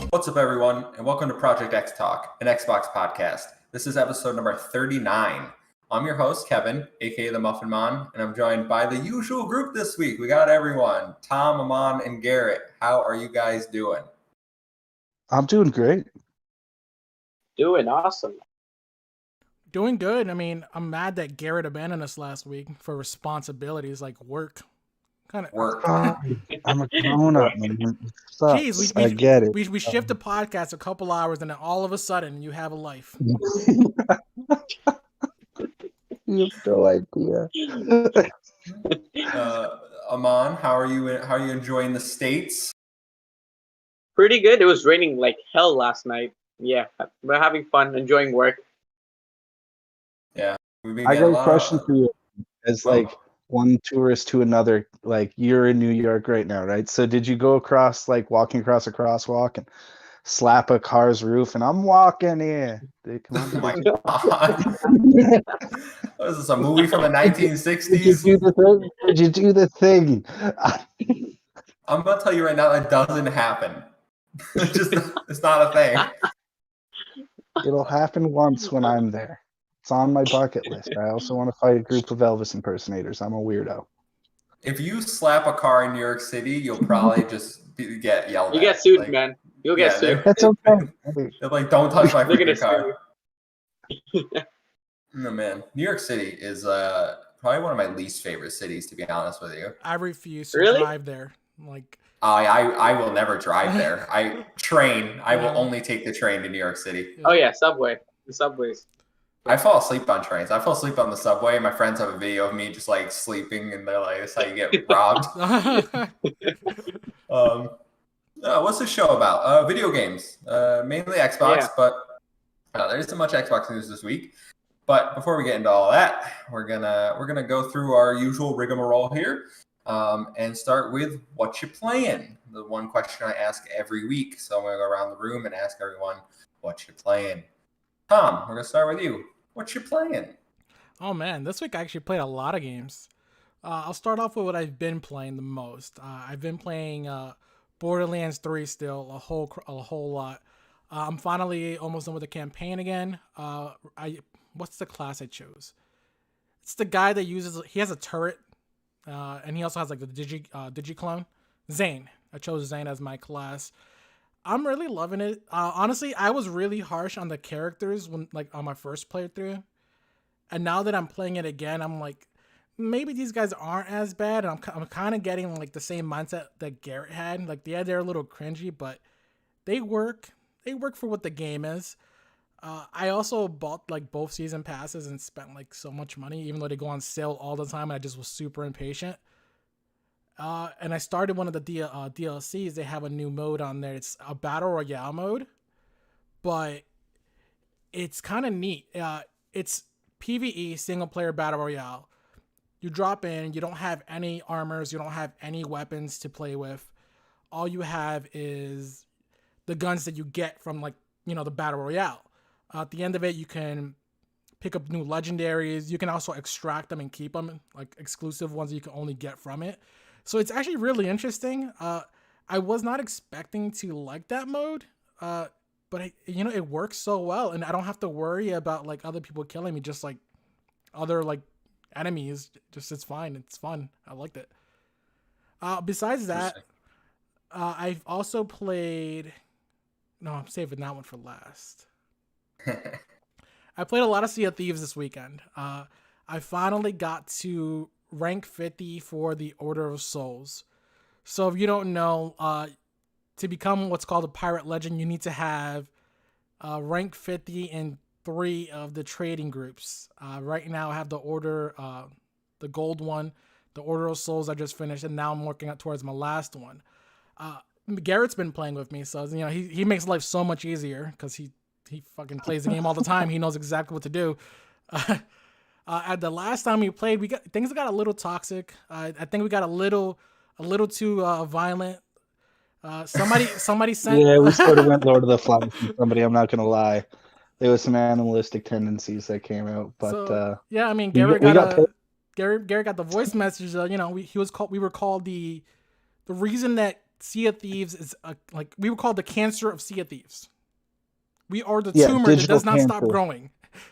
What's up, everyone, and welcome to Project XTalk, an Xbox podcast. This is episode number 39. I'm your host, Kevin, aka the Muffin Man, and I'm joined by the usual group this week. We got everyone, Tom, Aman, and Garrett. How are you guys doing? I'm doing great. Doing awesome. Doing good. I mean, I'm mad that Garrett abandoned us last week for responsibilities like work. Work. I'm a grown-up, man. It sucks. Jeez, I get it. We shift the podcast a couple hours, and then all of a sudden, you have a life. You have no idea. Aman, how are you enjoying the States? Pretty good. It was raining like hell last night. Yeah, we're having fun, enjoying work. Yeah, I got a question for you. As like one tourist to another, like you're in New York right now, right? So did you go across, like walking across a crosswalk and slap a car's roof and I'm walking here? Come on, Oh my God. What is this, a movie from the Did you 1960s? do the thing? Did you do the thing? I'm going to tell you right now, that doesn't happen. It's not a thing. It'll happen once when I'm there. It's on my bucket list. I also want to fight a group of Elvis impersonators. I'm a weirdo. If you slap a car in New York City, you'll probably just get yelled at. You get sued, Like, man. You'll get sued. That's okay. They're like, don't touch my They're gonna freaking car. sue you. No, man. New York City is probably one of my least favorite cities, to be honest with you. I refuse to Really? drive there. Like, I will never drive there. I will Yeah. only take the train to New York City. Oh yeah, subway. The subways. I fall asleep on trains. I fall asleep on the subway. My friends have a video of me just like sleeping, and they're like, "That's how you get robbed." What's the show about? Video games, mainly Xbox, Yeah. but there isn't much Xbox news this week. But before we get into all that, we're gonna go through our usual rigmarole here, and start with what you playing. The one question I ask every week. So I'm gonna go around the room and ask everyone what you playing. Tom, we're gonna start with you. What you playing? oh man, this week I actually played a lot of games. I'll start off with what I've been playing the most. I've been playing Borderlands 3 still a whole lot. I'm finally almost done with the campaign again. What's the class I chose? It's the guy that he has a turret, and he also has like the Digiclone. Zane. I chose Zane as my class. I'm really loving it. Honestly, I was really harsh on the characters when on my first playthrough, and now that I'm playing it again, I'm like, maybe these guys aren't as bad. And I'm kind of getting like the same mindset that Garrett had. Like, they're a little cringy, but they work. They work for what the game is. I also bought like both season passes and spent like so much money, even though they go on sale all the time. And I just was super impatient. And I started one of the DLCs. They have a new mode on there. It's a battle royale mode, but it's kind of neat. It's PvE, single player battle royale. You drop in, you don't have any armors, you don't have any weapons to play with. All you have is the guns that you get from the battle royale. At the end of it, you can pick up new legendaries. You can also extract them and keep them, like exclusive ones that you can only get from it. So it's actually really interesting. I was not expecting to like that mode, but it works so well, and I don't have to worry about like other people killing me, just like other like enemies. Just it's fine. It's fun. I liked it. Besides that, I've also played. No, I'm saving that one for last. I played a lot of Sea of Thieves this weekend. I finally got to rank 50 for the Order of Souls. So if you don't know, to become what's called a pirate legend, you need to have rank 50 in 3 of the trading groups. Right now I have the Order, the gold one, the Order of Souls I just finished, and now I'm working out towards my last one. Garrett's been playing with me, so he makes life so much easier because he fucking plays the game all the time. He knows exactly what to do. At the last time we played, things got a little toxic. I think we got a little too violent. Somebody sent. Yeah, we sort of went Lord of the Flies from somebody. I'm not gonna lie, there was some animalistic tendencies that came out. But yeah, I mean, Garrett Garrett got the voice message. We were called the reason that Sea of Thieves is like we were called the cancer of Sea of Thieves. We are the Yeah, tumor that digital does not stop cancer. growing.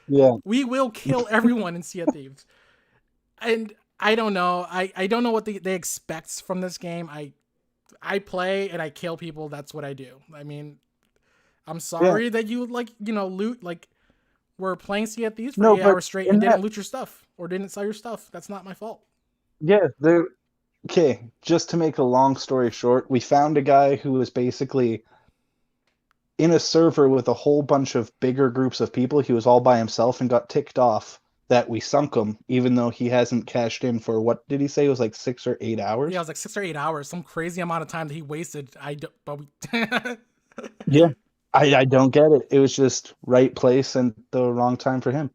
Yeah. We will kill everyone in Sea of Thieves. And I don't know. I don't know what they expect from this game. I play and I kill people. That's what I do. I mean, I'm sorry that you loot we're playing Sea of Thieves for 8 hours straight and didn't loot your stuff or didn't sell your stuff. That's not my fault. Yeah, okay, just to make a long story short, we found a guy who was basically in a server with a whole bunch of bigger groups of people. He was all by himself and got ticked off that we sunk him, even though he hasn't cashed in for, what did he say? It was like 6 or 8 hours? Yeah, it was like 6 or 8 hours. Some crazy amount of time that he wasted. Yeah, I don't get it. It was just right place and the wrong time for him.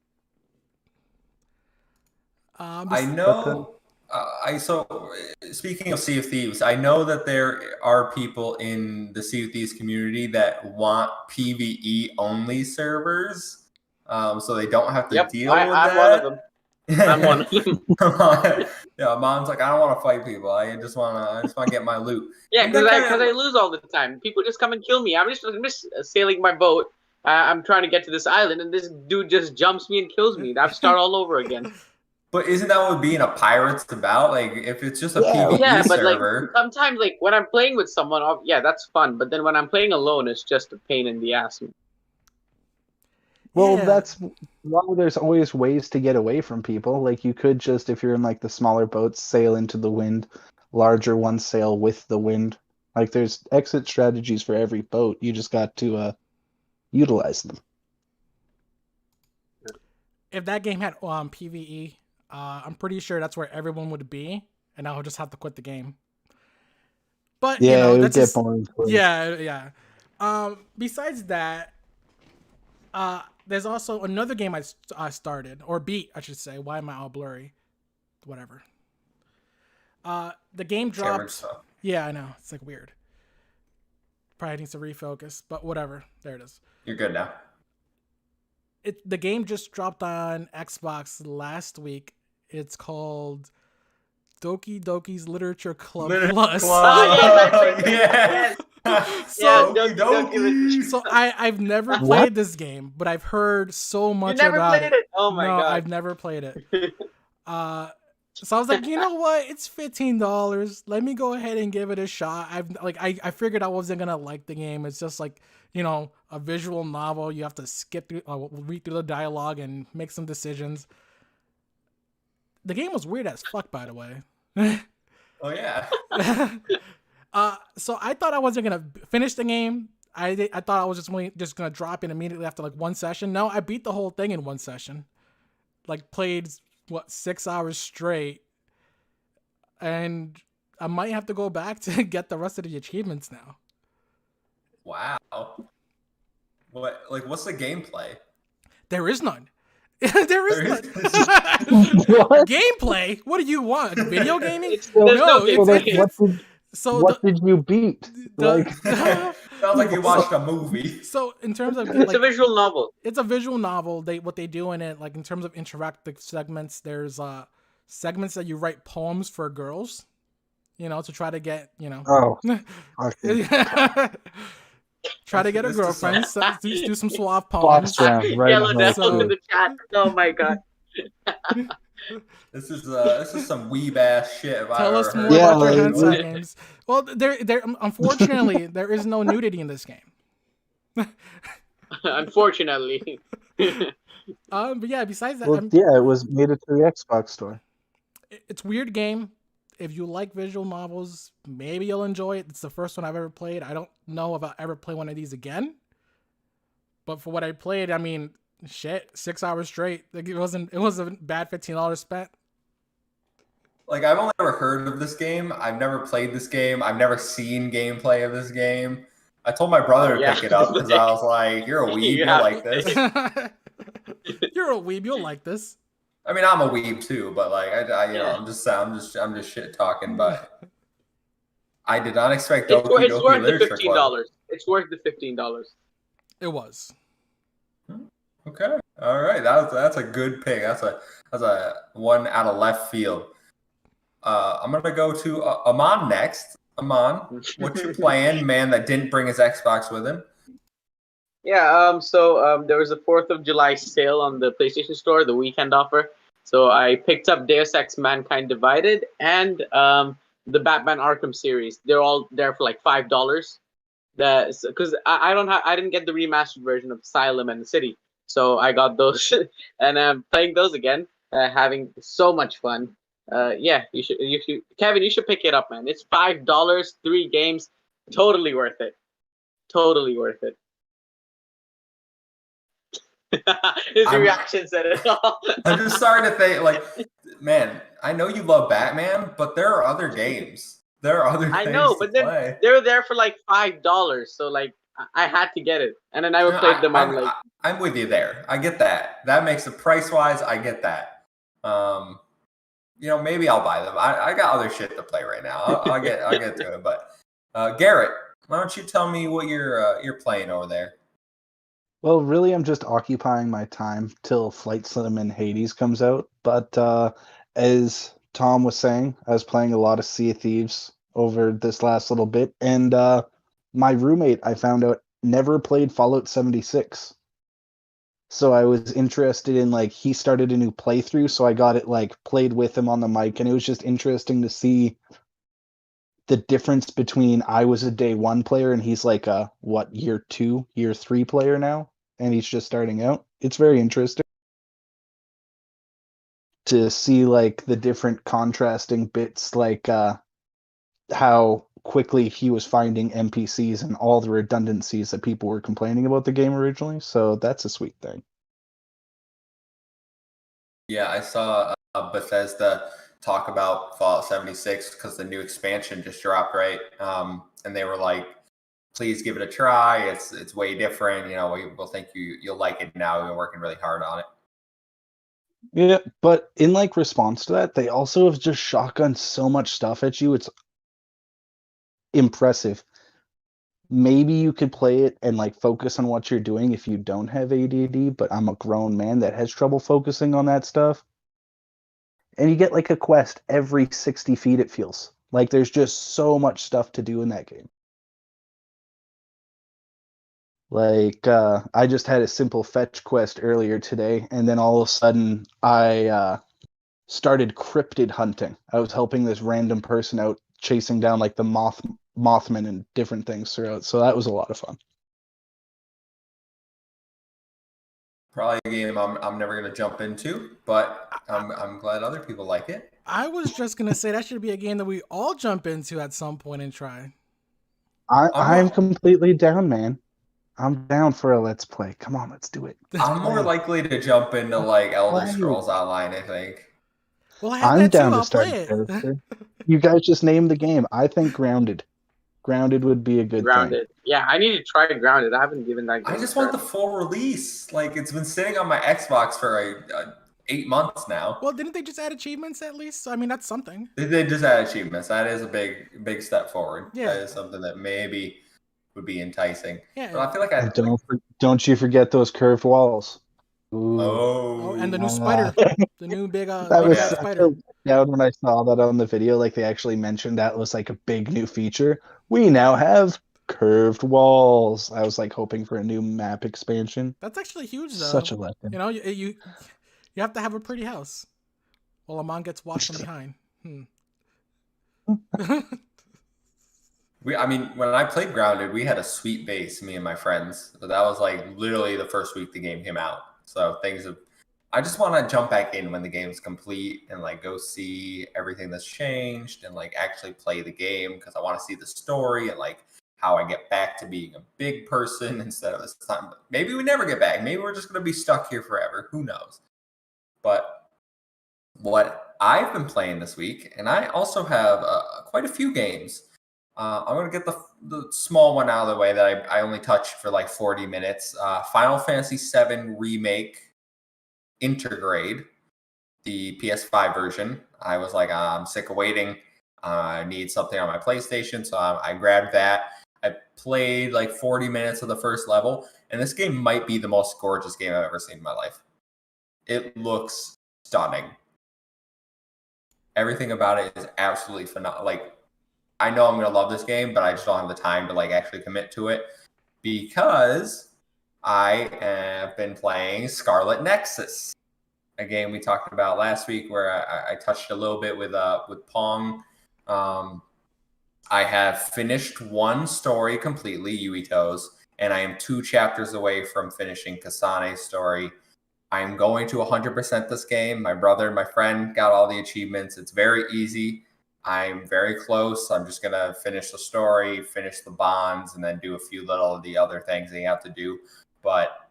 I know. So speaking of Sea of Thieves, I know that there are people in the Sea of Thieves community that want PvE only servers, so they don't have to deal with that. I'm one of them. I'm one of them. Yeah, Mom's like, I don't want to fight people. I just want to get my loot. Yeah, because I lose all the time. People just come and kill me. I'm just sailing my boat. I'm trying to get to this island, and this dude just jumps me and kills me. I have to start all over again. But isn't that what being a pirate's about? Like, if it's just a PvE but server. like sometimes, like when I'm playing with someone, that's fun. But then when I'm playing alone, it's just a pain in the ass. Well, that's why there's always ways to get away from people. Like, you could just, if you're in like the smaller boats, sail into the wind. Larger ones sail with the wind. Like, there's exit strategies for every boat. You just got to utilize them. If that game had PvE, I'm pretty sure that's where everyone would be, and I would just have to quit the game. But yeah, it would that's get boring. Yeah. Besides that, there's also another game I started or beat, I should say. Why am I all blurry? Whatever. The game dropped. Yeah, I know, it's like weird. Probably needs to refocus, but whatever. There it is. You're good now. The game just dropped on Xbox last week. It's called Dokis Literature Club Plus. Yeah. So I've never played this game, but I've heard so much about it. Oh my god. I've never played it. So I was like, you know what? It's $15. Let me go ahead and give it a shot. I figured I wasn't gonna like the game. It's just like, a visual novel. You have to skip through, read through the dialogue and make some decisions. The game was weird as fuck, by the way. Oh yeah. So I thought I wasn't gonna finish the game. I thought I was just gonna drop in immediately after like one session. No, I beat the whole thing in one session. Like played 6 hours straight, and I might have to go back to get the rest of the achievements now. Wow. What's the gameplay? There is none. There is none. What? Gameplay? What do you want? Video gaming? What did you beat? Sounds like you watched a movie. So in terms of it's a visual novel. It's a visual novel. What they do in it, like in terms of interactive segments, there's segments that you write poems for girls, to try to get, Oh. Okay. Try to get a girlfriend. Do some suave poems. Yellow Devil in the chat. Oh my god. This is some weeb ass shit. Tell us more about your hentai games. Well, there unfortunately there is no nudity in this game. Unfortunately. But yeah, besides that, it was made it to the Xbox store. It's a weird game. If you like visual novels, maybe you'll enjoy it. It's the first one I've ever played. I don't know if I'll ever play one of these again. But for what I played, I mean, shit, 6 hours straight. Like it wasn't bad $15 spent. Like, I've only ever heard of this game. I've never played this game. I've never seen gameplay of this game. I told my brother to pick it up because I was like, "You're a weeb, you'll like this." You're a weeb, you'll like this. I mean, I'm a weeb too, but like, I'm just shit talking. But I did not expect it's worth the $15. It's worth the $15. It was. Okay, all right. That's a good pick. That's a one out of left field. I'm gonna go to Amon next. Amon, what you playing, man that didn't bring his Xbox with him? Yeah, there was a 4th of July sale on the PlayStation Store, the weekend offer. So I picked up Deus Ex Mankind Divided and the Batman Arkham series. They're all there for like $5. Because I didn't get the remastered version of Asylum and the City, so I got those, and I'm playing those again, having so much fun. Yeah, you should, Kevin, you should pick it up, man. It's $5, 3 games, totally worth it. Totally worth it. His reaction said it all. I'm just starting to think, like, man, I know you love Batman, but there are other games. There are other things I know, but then play. they were there for like $5, so like I had to get it, and then I played them on like. I'm with you there. I get that. That makes it price wise. I get that. Maybe I'll buy them. I got other shit to play right now. I'll get to it. But Garrett, why don't you tell me what you're playing over there? Well, really, I'm just occupying my time till Flight Sim and Hades comes out. But as Tom was saying, I was playing a lot of Sea of Thieves over this last little bit, and my roommate, I found out, never played Fallout 76. So I was interested in, like, he started a new playthrough, so I got it, like, played with him on the mic, and it was just interesting to see the difference between I was a day one player and he's like a year 2, year 3 player now, and he's just starting out. It's very interesting to see like the different contrasting bits, like how quickly he was finding NPCs and all the redundancies that people were complaining about the game originally. So that's a sweet thing. Yeah, I saw Bethesda talk about Fallout 76 because the new expansion just dropped, right? And they were like, please give it a try. It's way different. We'll think you'll like it now. We've been working really hard on it. Yeah, but in like response to that, they also have just shotgunned so much stuff at you. It's impressive. Maybe you could play it and like focus on what you're doing if you don't have ADD, but I'm a grown man that has trouble focusing on that stuff. And you get like a quest every 60 feet, it feels. Like there's just so much stuff to do in that game. Like, I just had a simple fetch quest earlier today, and then all of a sudden I started cryptid hunting. I was helping this random person out chasing down like the Mothman and different things throughout. So that was a lot of fun. Probably a game I'm never gonna jump into, but I'm glad other people like it. I was just gonna say that should be a game that we all jump into at some point and try. I'm completely down, man. I'm down for a let's play. Come on, let's do it. I'm more likely to jump into like Elder Scrolls Online, I think. Well, I have I'm that down too. to I'll start play it. You guys just named the game. I think Grounded. Grounded would be a good Grounded. thing. Yeah, I need to try Grounded. I haven't given that game. I just want the full release. Like, it's been sitting on my Xbox for 8 months now. Well, didn't they just add achievements at least? So, I mean, that's something. They just add achievements. That is a big step forward. Yeah. That is something that maybe would be enticing. Yeah. But I feel like don't you forget those curved walls. Ooh. Oh, and the new spider. The new big that was spider. Down when I saw that on the video, like they actually mentioned that was like a big new feature. We now have curved walls. I was like hoping for a new map expansion. That's actually huge, though. Such a lesson. You have to have a pretty house. Well, Amon gets watched from behind. When I played Grounded, we had a sweet base, me and my friends. But that was like literally the first week the game came out. So I just want to jump back in when the game's complete and like go see everything that's changed and like actually play the game because I want to see the story and like how I get back to being a big person instead of this time. Maybe we never get back. Maybe we're just going to be stuck here forever. Who knows? But what I've been playing this week, and I also have quite a few games. I'm going to get the small one out of the way that I only touched for like 40 minutes. Final Fantasy VII Remake Intergrade, the PS5 version. I was like, I'm sick of waiting. I need something on my PlayStation. So I grabbed that. I played like 40 minutes of the first level. And this game might be the most gorgeous game I've ever seen in my life. It looks stunning. Everything about it is absolutely phenomenal. Like, I know I'm going to love this game, but I just don't have the time to like actually commit to it because I have been playing Scarlet Nexus, a game we talked about last week where I touched a little bit with Pong. I have finished one story completely, Yuito's, and I am 2 chapters away from finishing Kasane's story. I'm going to 100% this game. My brother and my friend got all the achievements. It's very easy. I'm very close. I'm just going to finish the story, finish the bonds, and then do a few little of the other things that you have to do. But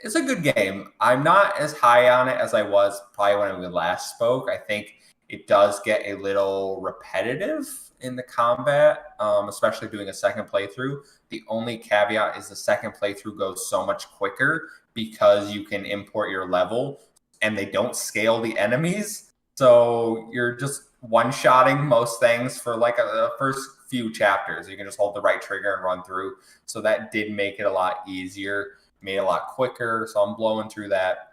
it's a good game. I'm not as high on it as I was probably when we last spoke. I think it does get a little repetitive in the combat, especially doing a second playthrough. The only caveat is the second playthrough goes so much quicker because you can import your level and they don't scale the enemies. So you're just one-shotting most things for like the first few chapters. You can just hold the right trigger and run through. So that did make it a lot easier, made it a lot quicker. So I'm blowing through that.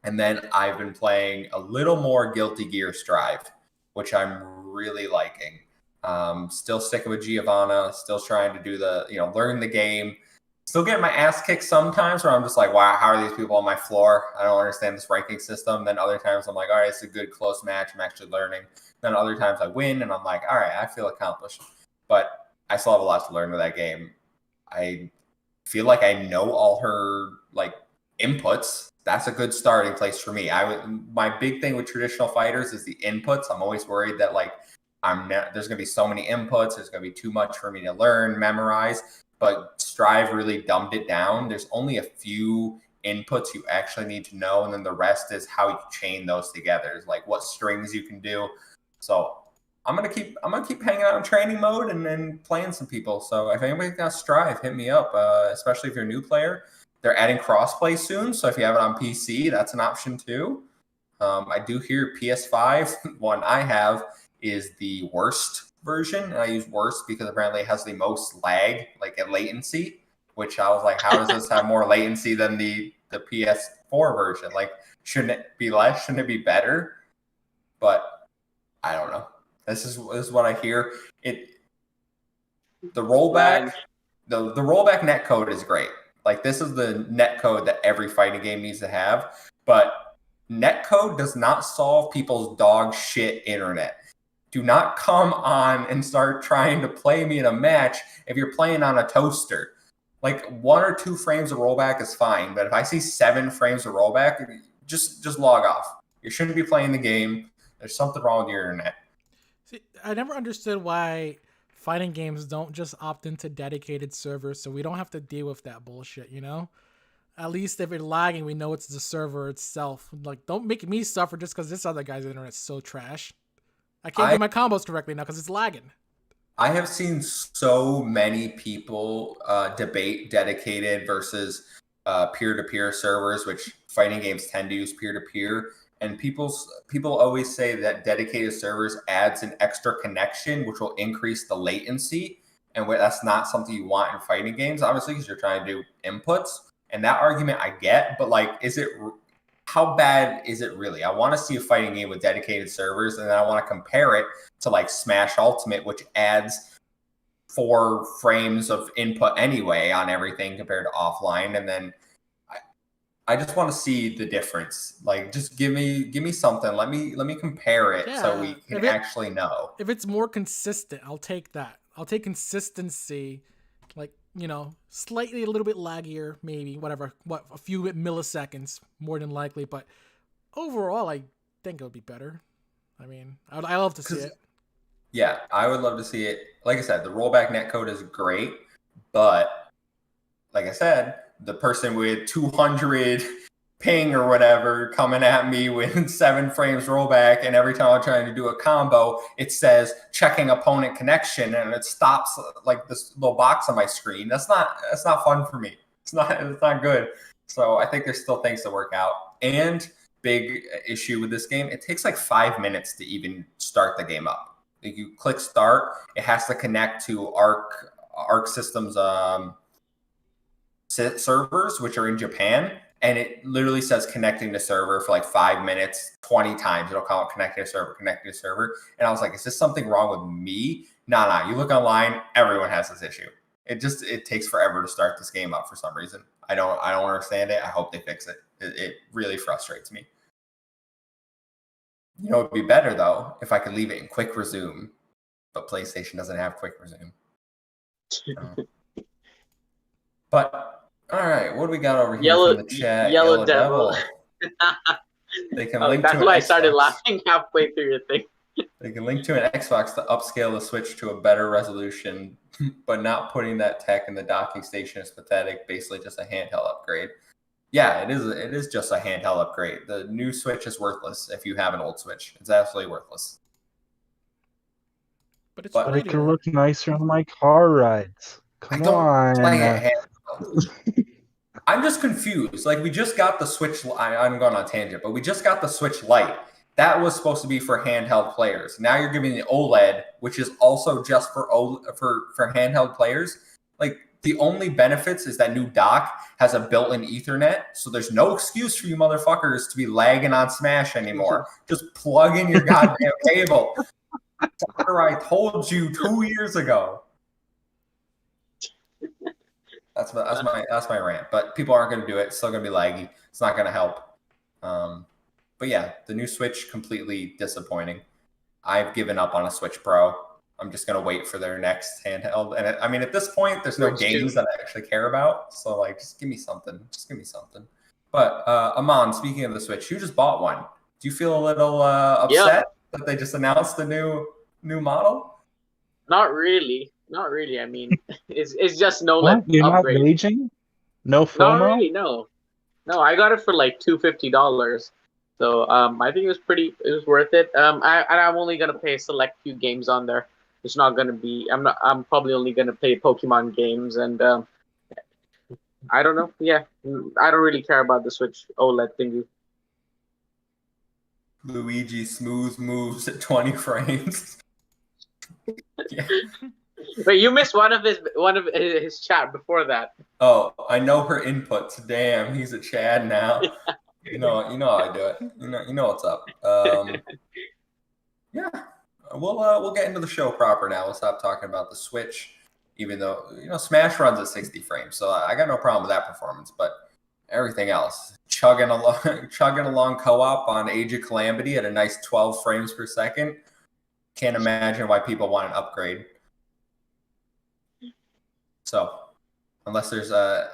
And then I've been playing a little more Guilty Gear Strive, which I'm really liking. Still sticking with Giovanna, still trying to do learn the game. Still getting my ass kicked sometimes where I'm just like, wow, how are these people on my floor? I don't understand this ranking system. Then other times I'm like, all right, it's a good close match. I'm actually learning. Then other times I win and I'm like, all right, I feel accomplished. But I still have a lot to learn with that game. I feel like I know all her like inputs. That's a good starting place for me. My big thing with traditional fighters is the inputs. I'm always worried that like there's going to be so many inputs. There's going to be too much for me to learn, memorize. But Strive really dumbed it down. There's only a few inputs you actually need to know, and then the rest is how you chain those together, like what strings you can do. So I'm gonna keep hanging out in training mode and then playing some people. So if anybody got Strive, hit me up. Especially if you're a new player. They're adding crossplay soon, so if you have it on PC, that's an option too. I do hear PS5 one I have is the worst version, and I use worst because apparently it has the most lag, like a latency, which I was like, how does this have more latency than the PS4 version? Like, shouldn't it be less? Shouldn't it be better? But I don't know. This is what I hear. The rollback, the rollback netcode is great. Like, this is the netcode that every fighting game needs to have, but netcode does not solve people's dog shit internet. Do not come on and start trying to play me in a match if you're playing on a toaster. Like 1 or 2 frames of rollback is fine, but if I see 7 frames of rollback, just log off. You shouldn't be playing the game. There's something wrong with your internet. See, I never understood why fighting games don't just opt into dedicated servers so we don't have to deal with that bullshit, you know? At least if it's lagging, we know it's the server itself. Like, don't make me suffer just because this other guy's internet's so trash. I can't do my combos correctly now because it's lagging. I have seen so many people debate dedicated versus peer-to-peer servers, which fighting games tend to use peer-to-peer. And people always say that dedicated servers adds an extra connection, which will increase the latency. And that's not something you want in fighting games, obviously, because you're trying to do inputs. And that argument I get, but like, how bad is it really? I want to see a fighting game with dedicated servers, and then I want to compare it to like Smash Ultimate, which adds 4 frames of input anyway on everything compared to offline. And then I just want to see the difference. Like, just give me something. Let me compare it so we can actually know. If it's more consistent, I'll take that. I'll take consistency. Like, slightly a little bit laggier, maybe, whatever, a few milliseconds, more than likely. But overall, I think it would be better. I mean, I love to see it. Yeah, I would love to see it. Like I said, the rollback netcode is great. But like I said, the person with 200 ping or whatever coming at me with 7 frames rollback, and every time I'm trying to do a combo, it says checking opponent connection, and it stops like this little box on my screen. That's not fun for me. It's not good. So I think there's still things to work out. And big issue with this game, it takes like 5 minutes to even start the game up. Like, you click start, it has to connect to Arc Systems servers, which are in Japan. and it literally says connecting to server for like 5 minutes, 20 times. It'll call it connecting to server, connecting to server. And I was like, is this something wrong with me? Nah. You look online, everyone has this issue. It takes forever to start this game up for some reason. I don't understand it. I hope they fix it. It really frustrates me. You know, it'd be better though if I could leave it in quick resume, but PlayStation doesn't have quick resume. But all right, what do we got over here from the chat? Yellow Devil. They can link that's to why I Xbox. started laughing halfway through your thing. They can link to an Xbox to upscale the Switch to a better resolution, but not putting that tech in the docking station is pathetic. Basically, just a handheld upgrade. Yeah, it is just a handheld upgrade. The new Switch is worthless if you have an old Switch. It's absolutely worthless. But it can look nicer on my car rides. Come on. I'm just confused. Like, we just got the Switch. I'm going on a tangent, but we just got the Switch Lite. That was supposed to be for handheld players. Now you're giving the OLED, which is also just for handheld players. Like, the only benefits is that new dock has a built-in Ethernet, so there's no excuse for you motherfuckers to be lagging on Smash anymore. Just plug in your goddamn cable. I told you 2 years ago. That's my rant. But people aren't going to do it. It's still going to be laggy. It's not going to help. But yeah, the new Switch, completely disappointing. I've given up on a Switch Pro. I'm just going to wait for their next handheld. And I mean, at this point, there's no games that I actually care about. So, like, just give me something. But, Aman, speaking of the Switch, you just bought one. Do you feel a little upset that they just announced the new model? Not really. I mean, it's just no What? You're upgrade. Not raging? No FOMO? Not really, no. I got it for like $250. So I think it was worth it. I'm only gonna play a select few games on there. It's not gonna be. I'm probably only gonna play Pokemon games, and I don't know. Yeah, I don't really care about the Switch OLED thingy. Luigi smooth moves at 20 frames. Yeah. But you missed one of his chat before that. Oh, I know her inputs. Damn, he's a Chad now. You know how I do it. You know what's up. Yeah, we'll get into the show proper now. We'll stop talking about the Switch, even though Smash runs at 60 frames, so I got no problem with that performance. But everything else, chugging along co-op on Age of Calamity at a nice 12 frames per second. Can't imagine why people want an upgrade. So, unless there's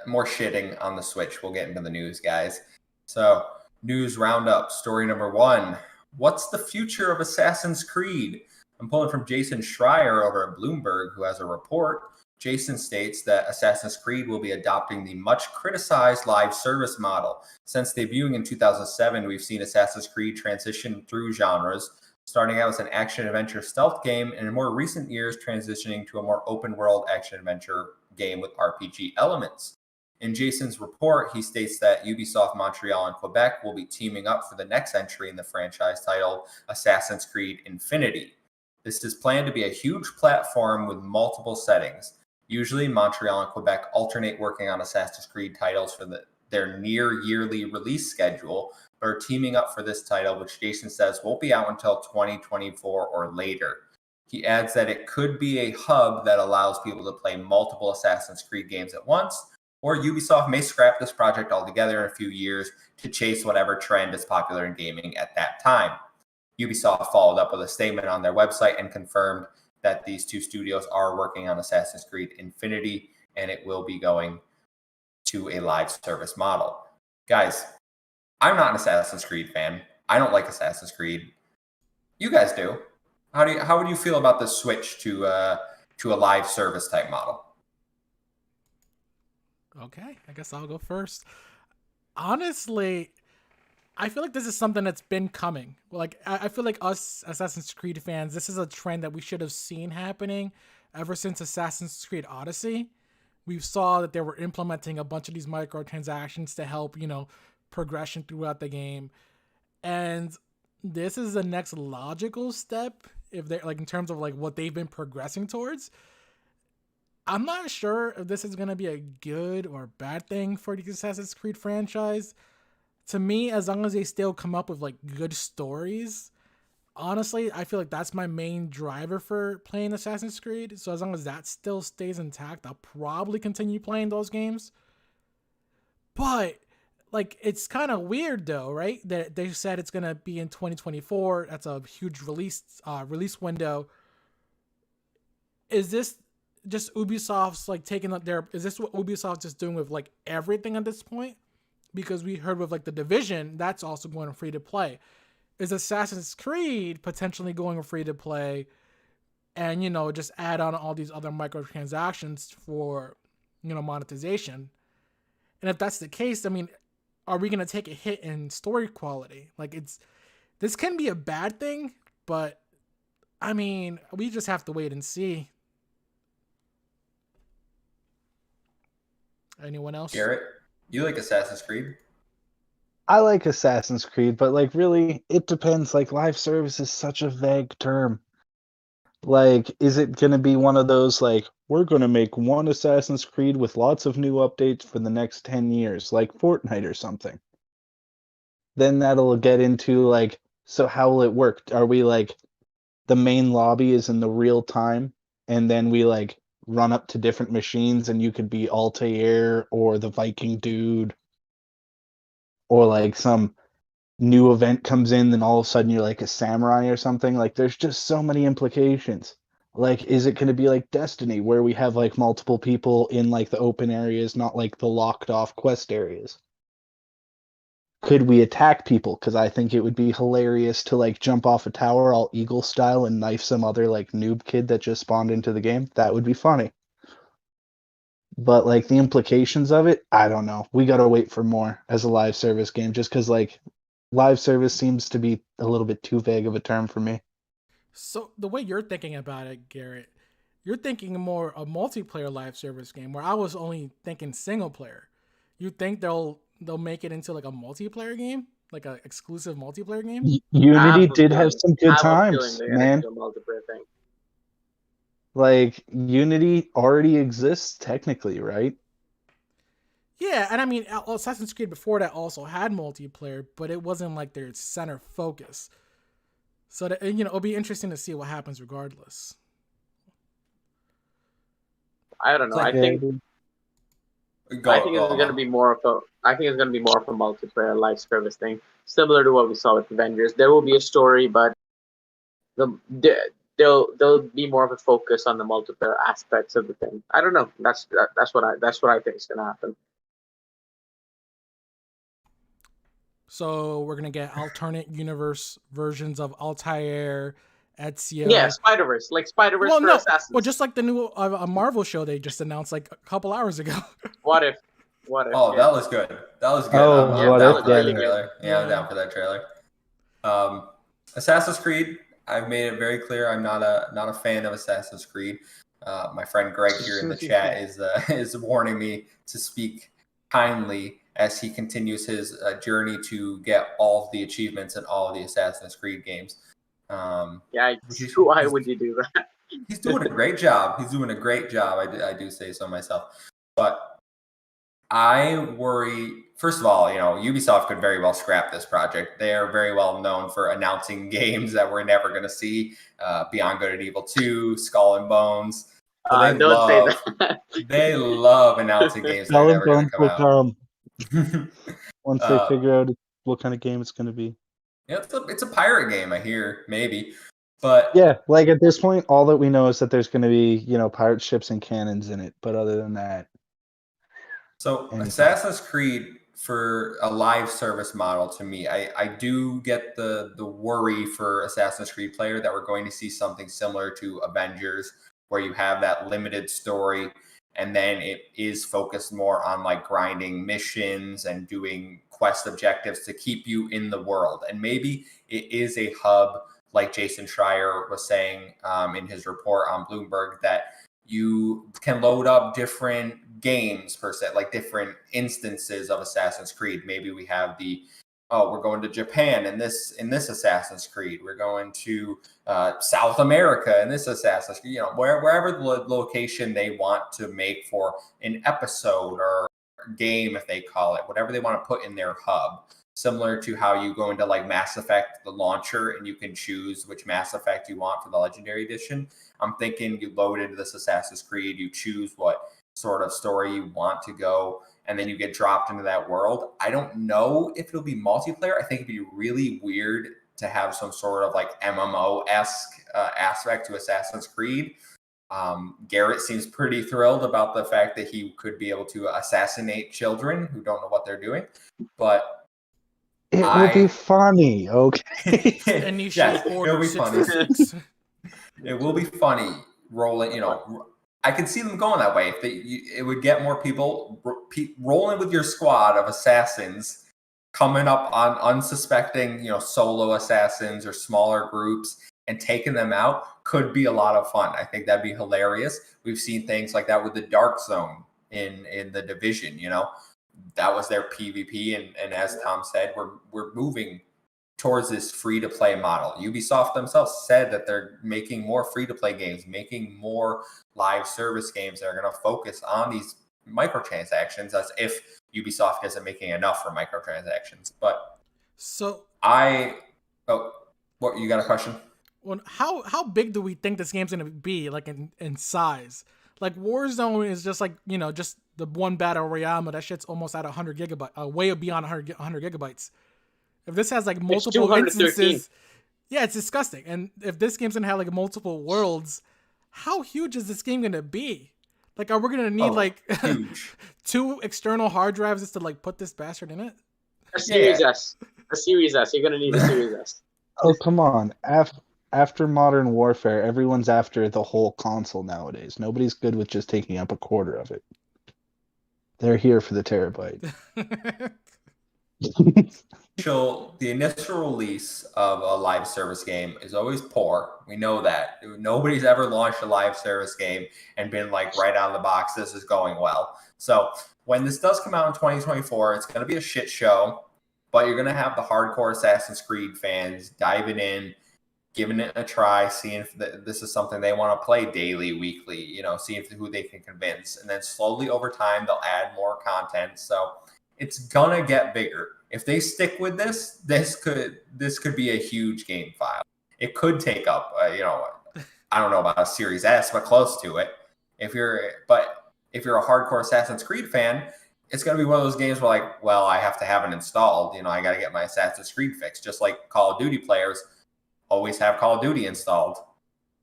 more shitting on the Switch, we'll get into the news, guys. So, news roundup, story number 1. What's the future of Assassin's Creed? I'm pulling from Jason Schreier over at Bloomberg, who has a report. Jason states that Assassin's Creed will be adopting the much criticized live service model. Since debuting in 2007, we've seen Assassin's Creed transition through genres, starting out as an action-adventure stealth game, and in more recent years transitioning to a more open-world action-adventure game with RPG elements. In Jason's report, he states that Ubisoft Montreal and Quebec will be teaming up for the next entry in the franchise titled Assassin's Creed Infinity. This is planned to be a huge platform with multiple settings. Usually, Montreal and Quebec alternate working on Assassin's Creed titles for their near-yearly release schedule, but are teaming up for this title, which Jason says won't be out until 2024 or later. He adds that it could be a hub that allows people to play multiple Assassin's Creed games at once, or Ubisoft may scrap this project altogether in a few years to chase whatever trend is popular in gaming at that time. Ubisoft followed up with a statement on their website and confirmed that these two studios are working on Assassin's Creed Infinity, and it will be going to a live service model. Guys, I'm not an Assassin's Creed fan. I don't like Assassin's Creed. You guys do. How would you feel about the switch to a live service type model? Okay, I guess I'll go first. Honestly, I feel like this is something that's been coming. Like, I feel like us Assassin's Creed fans, this is a trend that we should have seen happening ever since Assassin's Creed Odyssey. We saw that they were implementing a bunch of these microtransactions to help, progression throughout the game. And this is the next logical step if they're like in terms of like what they've been progressing towards. I'm not sure if this is going to be a good or bad thing for the Assassin's Creed franchise. To me, as long as they still come up with like good stories, honestly, I feel like that's my main driver for playing Assassin's Creed. So as long as that still stays intact, I'll probably continue playing those games. But like, it's kind of weird though, right? That they said it's gonna be in 2024. That's a huge release window. Is this just Ubisoft's like taking up their? Is this what Ubisoft just doing with like everything at this point? Because we heard with like the Division, that's also going free to play. Is Assassin's Creed potentially going free to play, and just add on all these other microtransactions for monetization? And if that's the case, I mean, are we going to take a hit in story quality? Like, this can be a bad thing, but I mean, we just have to wait and see. Anyone else? Garrett, you like Assassin's Creed? I like Assassin's Creed, but like really, it depends. Like live service is such a vague term. Like, is it going to be one of those like we're going to make one Assassin's Creed with lots of new updates for the next 10 years, like Fortnite or something? Then that'll get into like, so how will it work? Are we like the main lobby is in the real time, and then we like run up to different machines, and you could be Altair or the Viking dude, or like some new event comes in, then all of a sudden you're like a samurai or something. Like, there's just so many implications. Like, is it going to be like Destiny, where we have like multiple people in like the open areas, not like the locked off quest areas? Could we attack people? Because I think it would be hilarious to like jump off a tower all Eagle style and knife some other like noob kid that just spawned into the game. That would be funny. But like the implications of it, I don't know. We gotta wait for more as a live service game, just because like live service seems to be a little bit too vague of a term for me. So the way you're thinking about it, Garrett, you're thinking more a multiplayer live service game, where I was only thinking single player. You think they'll make it into like a multiplayer game, like an exclusive multiplayer game? Unity did have some I good have a feeling times, they're gonna man. do a multiplayer thing. Like Unity already exists technically, right? Yeah, and I mean, Assassin's Creed before that also had multiplayer, but it wasn't like their center focus. So that, it'll be interesting to see what happens regardless. I don't know. I think it's gonna be more of a. I think it's gonna be more of a multiplayer live service thing, similar to what we saw with Avengers. There will be a story, but there'll be more of a focus on the multiplayer aspects of the thing. I don't know. That's what I think is gonna happen. So we're gonna get alternate universe versions of Altair, Ezio. Yeah, Spider-Verse, like Spider-Verse for Assassins. Well, just like the new Marvel show they just announced like a couple hours ago. What if? Oh, yeah. That was good. That was good. Oh, I'm down for that really trailer. good. Yeah, I'm down for that trailer. Assassin's Creed. I've made it very clear I'm not a fan of Assassin's Creed. My friend Greg here in the chat is warning me to speak kindly as he continues his journey to get all of the achievements in all of the Assassin's Creed games. Why would you do that? He's doing a great job. He's doing a great job. I do say so myself. But I worry, first of all, Ubisoft could very well scrap this project. They are very well known for announcing games that we're never going to see. Beyond Good and Evil 2, Skull and Bones. So they love announcing games that are never going to come out. Once they figure out what kind of game it's going to be. Yeah, it's a pirate game, I hear, maybe. But yeah, like at this point, all that we know is that there's going to be, pirate ships and cannons in it. But other than that. So Assassin's Creed for a live service model, to me, I do get the worry for Assassin's Creed player that we're going to see something similar to Avengers, where you have that limited story and then it is focused more on like grinding missions and doing quest objectives to keep you in the world. And maybe it is a hub, like Jason Schreier was saying in his report on Bloomberg, that you can load up different games per se, like different instances of Assassin's Creed. Maybe we have the oh, we're going to Japan in this Assassin's Creed. We're going to South America in this Assassin's Creed. Wherever the location they want to make for an episode or game, if they call it, whatever they want to put in their hub. Similar to how you go into like Mass Effect, the launcher, and you can choose which Mass Effect you want for the Legendary Edition. I'm thinking you load into this Assassin's Creed, you choose what sort of story you want to go, and then you get dropped into that world. I don't know if it'll be multiplayer. I think it'd be really weird to have some sort of like MMO-esque aspect to Assassin's Creed. Garrett seems pretty thrilled about the fact that he could be able to assassinate children who don't know what they're doing, but it will be funny, okay? And you should order it'll be funny. It will be funny rolling, I can see them going that way. If it would get more people rolling with your squad of assassins, coming up on unsuspecting, solo assassins or smaller groups and taking them out could be a lot of fun. I think that'd be hilarious. We've seen things like that with the Dark Zone in the Division, that was their PvP. And as Tom said, we're moving towards this free-to-play model. Ubisoft themselves said that they're making more free-to-play games, making more live service games that are going to focus on these microtransactions, as if Ubisoft isn't making enough for microtransactions. But what, you got a question? Well, how big do we think this game's going to be, like in size? Like Warzone is just like, just the one battle royale, but that shit's almost at 100 gigabytes, way beyond 100 gigabytes. If this has like multiple instances, yeah, it's disgusting. And if this game's gonna have like multiple worlds, how huge is this game gonna be? Like, are we gonna need huge 2 external hard drives just to like put this bastard in it? A Series S. A Series S. You're gonna need a Series S. Oh, come on. After Modern Warfare, everyone's after the whole console nowadays. Nobody's good with just taking up a quarter of it. They're here for the terabyte. The initial release of a live service game is always poor. We know that. Nobody's ever launched a live service game and been like right out of the box, this is going well. So when this does come out in 2024, it's going to be a shit show, but you're going to have the hardcore Assassin's Creed fans diving in, giving it a try, seeing if this is something they want to play daily, weekly, seeing who they can convince. And then slowly over time, they'll add more content. So it's going to get bigger. If they stick with this could be a huge game file. It could take up, I don't know about a Series S, but close to it. If you're a hardcore Assassin's Creed fan, it's going to be one of those games where I have to have it installed. I got to get my Assassin's Creed fixed. Just like Call of Duty players always have Call of Duty installed,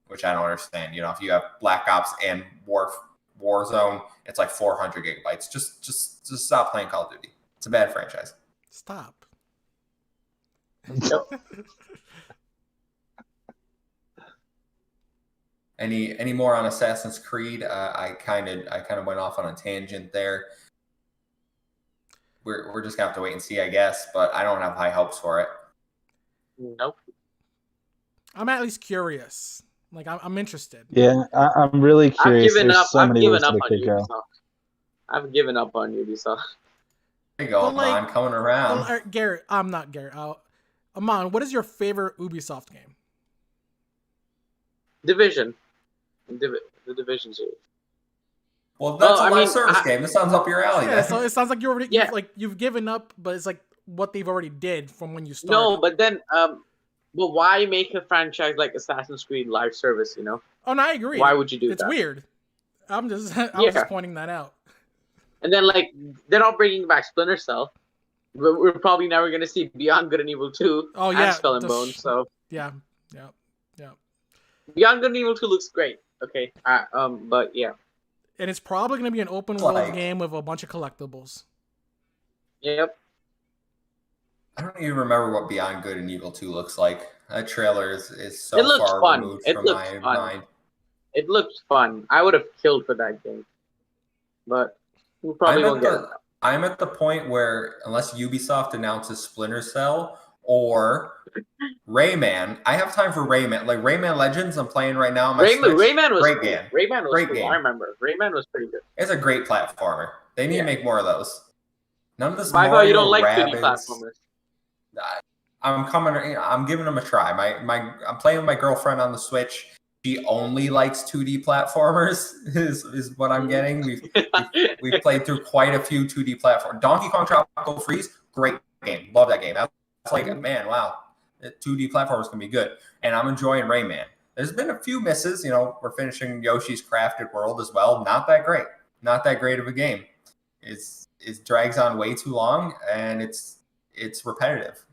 which I don't understand. If you have Black Ops and Warzone, it's like 400 gigabytes. Just stop playing Call of Duty. It's a bad franchise. Stop. Any more on Assassin's Creed? I kind of went off on a tangent there. We're just gonna have to wait and see, I guess. But I don't have high hopes for it. Nope. I'm at least curious. Like I'm interested. Yeah, I'm really curious. I've given up on Ubisoft. I've given up on Ubisoft. There you go, Amon, coming around. Garrett, I'm not Garrett. Amon, what is your favorite Ubisoft game? Division. The Division series. Well, that's a live service game. This sounds up your alley. Yeah, so it sounds like you've given up, but it's like what they've already did from when you started. No, but then, but why make a franchise like Assassin's Creed live service? Oh, no, I agree. Why would you do that? It's weird. I'm just pointing that out. And then, they're not bringing back Splinter Cell. We're probably never going to see Beyond Good and Evil 2 and Skull and Bones. So yeah. Beyond Good and Evil 2 looks great. Okay, but yeah. And it's probably going to be an open world game with a bunch of collectibles. Yep. I don't even remember what Beyond Good and Evil 2 looks like. That trailer is so far removed from my mind. It looks fun. I would have killed for that game. But we probably won't get it. I'm at the point where, unless Ubisoft announces Splinter Cell or Rayman, I have time for Rayman. Like Rayman Legends, I'm playing right now on my Switch. Rayman was great game. Rayman was great cool. game. I remember. Rayman was pretty good. It's a great platformer. They need to make more of those. None of this I Mario thought you don't like 3D Rabbids. platformers. I'm giving them a try. I'm playing with my girlfriend on the Switch. She only likes 2D platformers. Is what I'm getting. We've played through quite a few 2D platforms. Donkey Kong Tropical Freeze, great game. Love that game. That's like, man, wow, 2D platformers can be good. And I'm enjoying Rayman. There's been a few misses. We're finishing Yoshi's Crafted World as well. Not that great. Not that great of a game. It drags on way too long, and it's repetitive.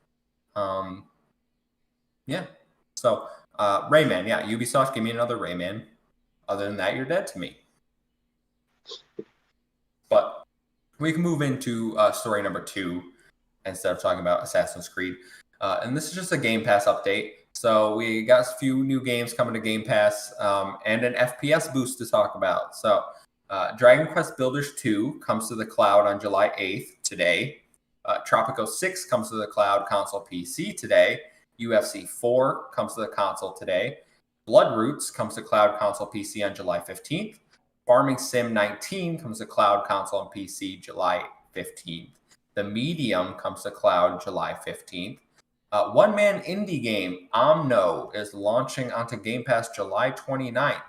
Yeah. So Rayman, yeah, Ubisoft, give me another Rayman. Other than that, you're dead to me. But we can move into story number 2 instead of talking about Assassin's Creed. And this is just a Game Pass update. So we got a few new games coming to Game Pass and an FPS boost to talk about. So Dragon Quest Builders 2 comes to the cloud on July 8th today. Tropico 6 comes to the cloud console PC today. UFC 4 comes to the console today. Blood Roots comes to cloud console PC on July 15th. Farming Sim 19 comes to cloud console and PC July 15th. The Medium comes to cloud July 15th. One-man indie game, Omno, is launching onto Game Pass July 29th.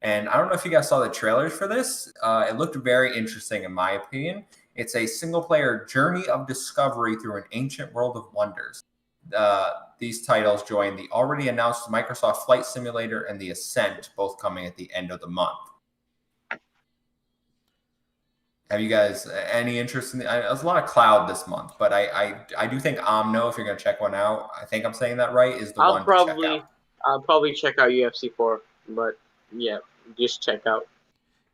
And I don't know if you guys saw the trailers for this. It looked very interesting in my opinion. It's a single-player journey of discovery through an ancient world of wonders. These titles join the already announced Microsoft Flight Simulator and The Ascent, both coming at the end of the month. Have you guys any interest in there's a lot of cloud this month, but I do think Omno, if you're going to check one out, I think I'm saying that right, is the one to check out. I'll probably check out UFC 4, but yeah, just check out.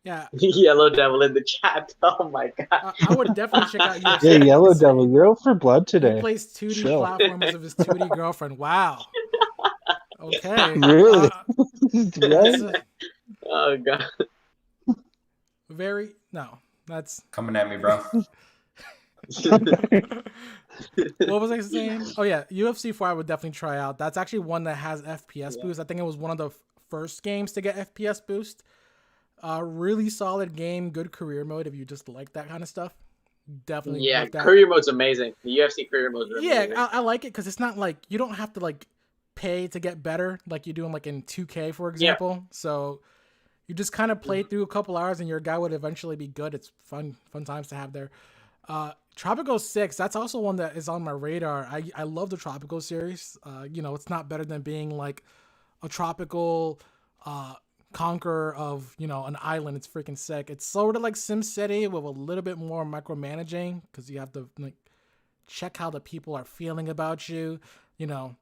Yeah. Yellow Devil in the chat. Oh my god. I would definitely check out UFC. Yeah, Yellow Devil, you're out for blood today. He plays 2D platformers of his 2D girlfriend. Wow. Okay. Really? Oh god. That's coming at me, bro. What was I saying? Oh yeah, UFC 4 I would definitely try out. That's actually one that has FPS boost. I think it was one of the first games to get FPS boost. Really solid game, good career mode if you just like that kind of stuff. Definitely. Yeah, career mode's amazing. The UFC career mode's amazing. Yeah, I like it because it's not like you don't have to like pay to get better like you do in 2K, for example. Yeah. So you just kind of play through a couple hours and your guy would eventually be good. It's fun times to have there. Tropico 6, that's also one that is on my radar. I love the Tropico series. It's not better than being like a tropical conqueror of an island. It's freaking sick. It's sort of like SimCity with a little bit more micromanaging because you have to check how the people are feeling about you. You're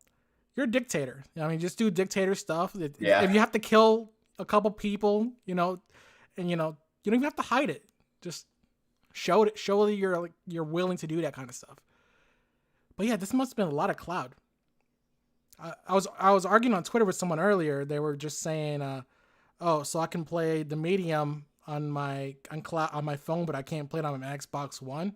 a dictator. Just do dictator stuff. If you have to kill a couple people, and you don't even have to hide it. Just show that you're willing to do that kind of stuff. But yeah, this must have been a lot of cloud. I was arguing on Twitter with someone earlier. They were just saying, so I can play the Medium on my phone, but I can't play it on my Xbox One.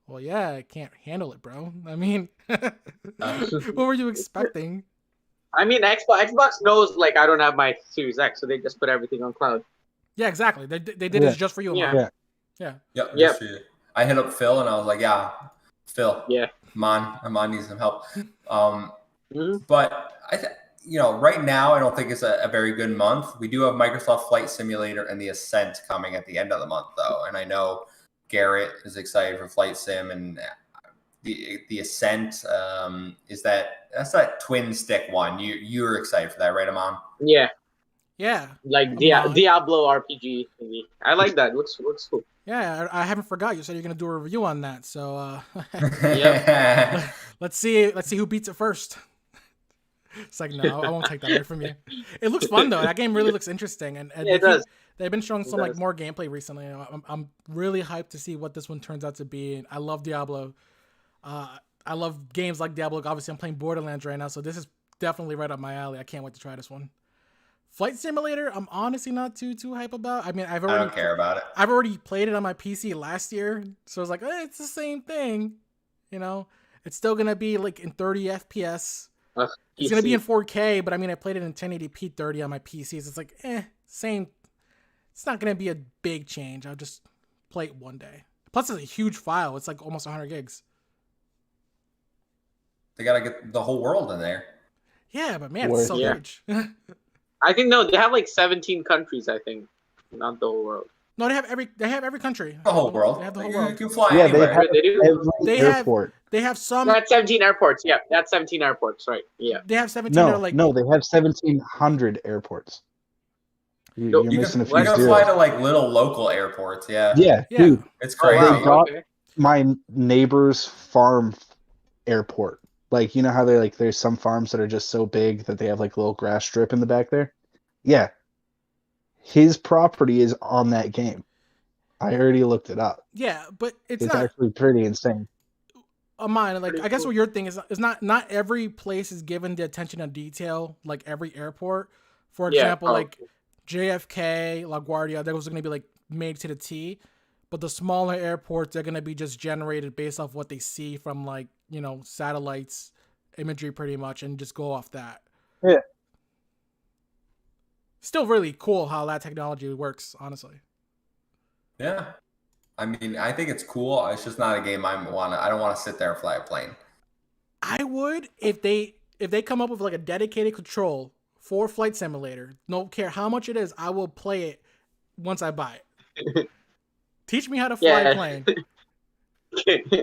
Well, yeah, I can't handle it, bro. What were you expecting? Xbox knows I don't have my Series X, so they just put everything on cloud. Yeah, exactly. They did this just for you. Yeah. Yep. I hit up Phil and I was like, yeah, Phil. Yeah. Amon needs some help. But right now I don't think it's a very good month. We do have Microsoft Flight Simulator and The Ascent coming at the end of the month, though, and I know Garrett is excited for Flight Sim and the Ascent. That's that twin stick one. You're excited for that, right, Amon? Yeah. Yeah. Diablo RPG thingy. I like that. Looks cool. Yeah, I haven't forgot. You said you're gonna do a review on that, so let's see who beats it first. It's like, no, I won't take that away from you. It looks fun though. That game really looks interesting, and it does. They've been showing some more gameplay recently. I'm really hyped to see what this one turns out to be. And I love Diablo. I love games like Diablo. Obviously, I'm playing Borderlands right now, so this is definitely right up my alley. I can't wait to try this one. Flight Simulator, I'm honestly not too hype about. I don't care about it. I've already played it on my PC last year, so I was like, it's the same thing. It's still gonna be in 30 FPS. It's gonna be in 4K, but I played it in 1080p 30 on my PCs. It's like, same. It's not gonna be a big change. I'll just play it one day. Plus, it's a huge file. It's almost 100 gigs. They got to get the whole world in there. Yeah, but man, it's so Yeah. huge. I think no, they have like 17 countries. I think, not the whole world. No, they have every country. The whole world. They have the whole You world. can fly Yeah, they anywhere. have They do. every They have airport. They have some. That's 17 airports. Yeah, that's 17 airports. Right. Yeah. They have 17 that No, are like. no, they have 1,700 airports. No, You're You missing a can, few you can zeros. fly to like little local airports. Yeah. Yeah, Yeah. dude. It's Oh, crazy. wow, They got- okay. My neighbor's farm airport. Like, you know how there's some farms that are just so big that they have like a little grass strip in the back there? Yeah. His property is on that game. I already looked it up. Yeah, but it's It's not actually pretty insane. mine. Like, Pretty I guess cool. what your thing is not every place is given the attention to detail like every airport. For Yeah, example, like probably. JFK, LaGuardia, that was going to be like made to the T. But the smaller airports, they're going to be just generated based off what they see from like, satellites imagery pretty much and just go off that. Yeah. Still really cool how that technology works, honestly. Yeah. I mean, I think it's cool. It's just not a game I don't want to sit there and fly a plane. I would if they come up with like a dedicated control for Flight Simulator. No care how much it is, I will play it once I buy it. Teach me how to fly a plane.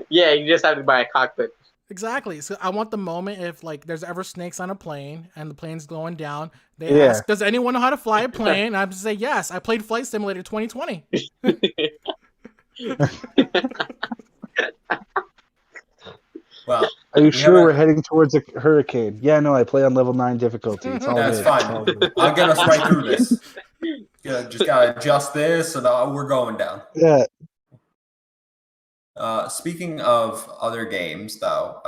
Yeah, you just have to buy a cockpit. Exactly. So I want the moment if like there's ever snakes on a plane and the plane's going down, they ask, "Does anyone know how to fly a plane?" And I have to say, "Yes, I played Flight Simulator 2020." Well, Are you we sure have a- we're heading towards a hurricane? Yeah, no, I play on level 9 difficulty. It's all That's good. fine. It's all good. I'll get us right through this. Just gotta adjust this, and we're going down. Yeah. Speaking of other games, though,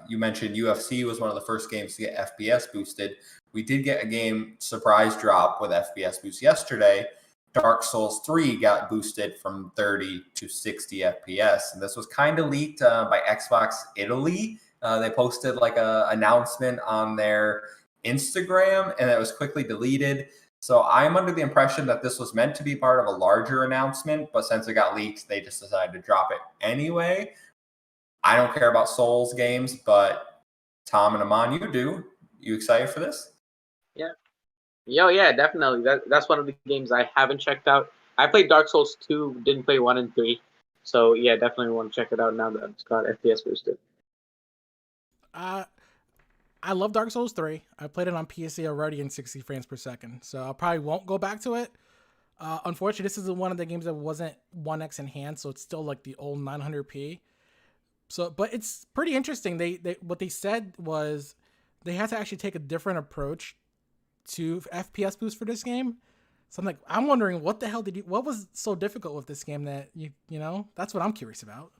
you mentioned UFC was one of the first games to get FPS boosted. We did get a game surprise drop with FPS boost yesterday. Dark Souls 3 got boosted from 30 to 60 FPS, and this was kind of leaked by Xbox Italy. They posted like a announcement on their Instagram, and it was quickly deleted. So I'm under the impression that this was meant to be part of a larger announcement, but since it got leaked, they just decided to drop it anyway. I don't care about Souls games, but Tom and Aman, you do. You excited for this? Yeah. Yeah, definitely. That's one of the games I haven't checked out. I played Dark Souls 2, didn't play 1 and 3. So yeah, definitely want to check it out now that it's got FPS boosted. I love Dark Souls 3. I played it on PC already in 60 frames per second, so I probably won't go back to it. Unfortunately, this is one of the games that wasn't 1x enhanced, so it's still like the old 900p. So, but it's pretty interesting. They what they said was they had to actually take a different approach to FPS boost for this game. So I'm wondering what the hell what was so difficult with this game that you know? That's what I'm curious about.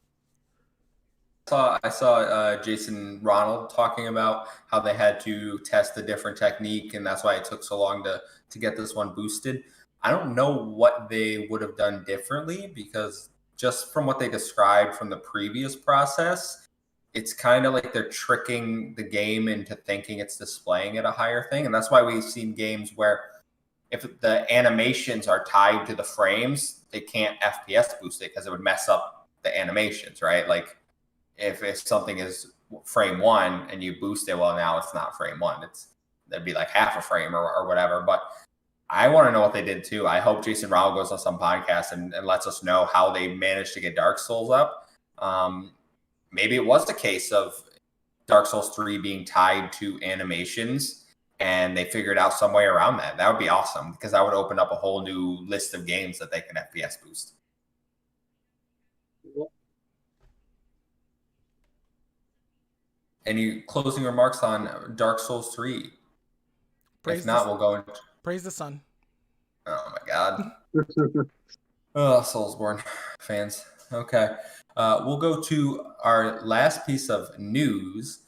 I saw Jason Ronald talking about how they had to test a different technique, and that's why it took so long to get this one boosted. I don't know what they would have done differently, because just from what they described from the previous process, it's kind of like they're tricking the game into thinking it's displaying at a higher thing. And that's why we've seen games where if the animations are tied to the frames, they can't FPS boost it because it would mess up the animations, right? Like, if something is frame 1 and you boost it, well, now it's not frame 1. That'd be like half a frame or whatever. But I want to know what they did too. I hope Jason Ronald goes on some podcast and lets us know how they managed to get Dark Souls up. Maybe it was the case of Dark Souls 3 being tied to animations and they figured out some way around that. That would be awesome, because that would open up a whole new list of games that they can FPS boost. Any closing remarks on Dark Souls 3? If not, we'll go into... Praise the sun. Oh my god. Oh, Soulsborne fans. Okay. We'll go to our last piece of news,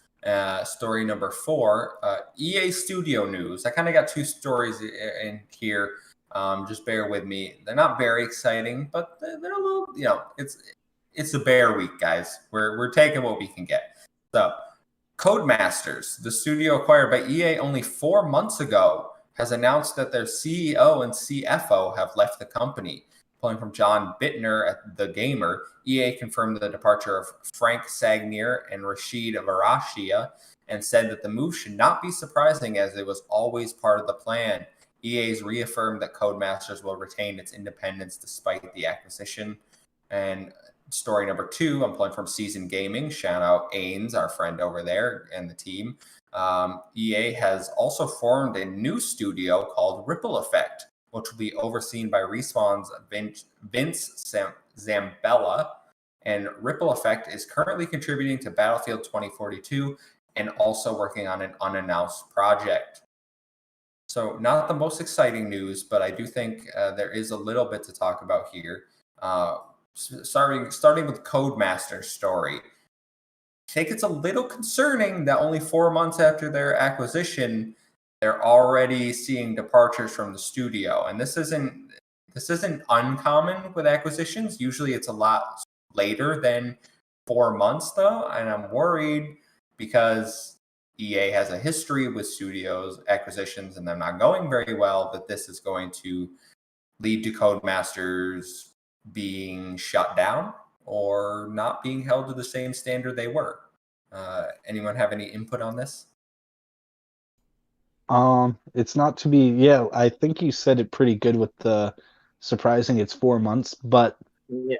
story number 4, EA Studio news. I kind of got 2 stories in here. Just bear with me. They're not very exciting, but they're a little, it's a bear week, guys. We're taking what we can get. So, Codemasters, the studio acquired by EA only 4 months ago, has announced that their CEO and CFO have left the company. pulling from John Bittner at The Gamer, EA confirmed the departure of Frank Sagnier and Rashid Varashia and said that the move should not be surprising as it was always part of the plan. EA's reaffirmed that Codemasters will retain its independence despite the acquisition. And story number 2, I'm pulling from Season Gaming. Shout out Ains, our friend over there, and the team. EA has also formed a new studio called Ripple Effect, which will be overseen by Respawn's Vince Zambella. And Ripple Effect is currently contributing to Battlefield 2042 and also working on an unannounced project. So not the most exciting news, but I do think there is a little bit to talk about here. Starting with Codemasters' story. I think it's a little concerning that only 4 months after their acquisition, they're already seeing departures from the studio. And this isn't uncommon with acquisitions. Usually it's a lot later than 4 months, though. And I'm worried because EA has a history with studios acquisitions and they're not going very well, that this is going to lead to Codemasters being shut down or not being held to the same standard they were. Anyone have any input on this? It's not to be, yeah, I think you said it pretty good with the surprising it's 4 months, but Yeah.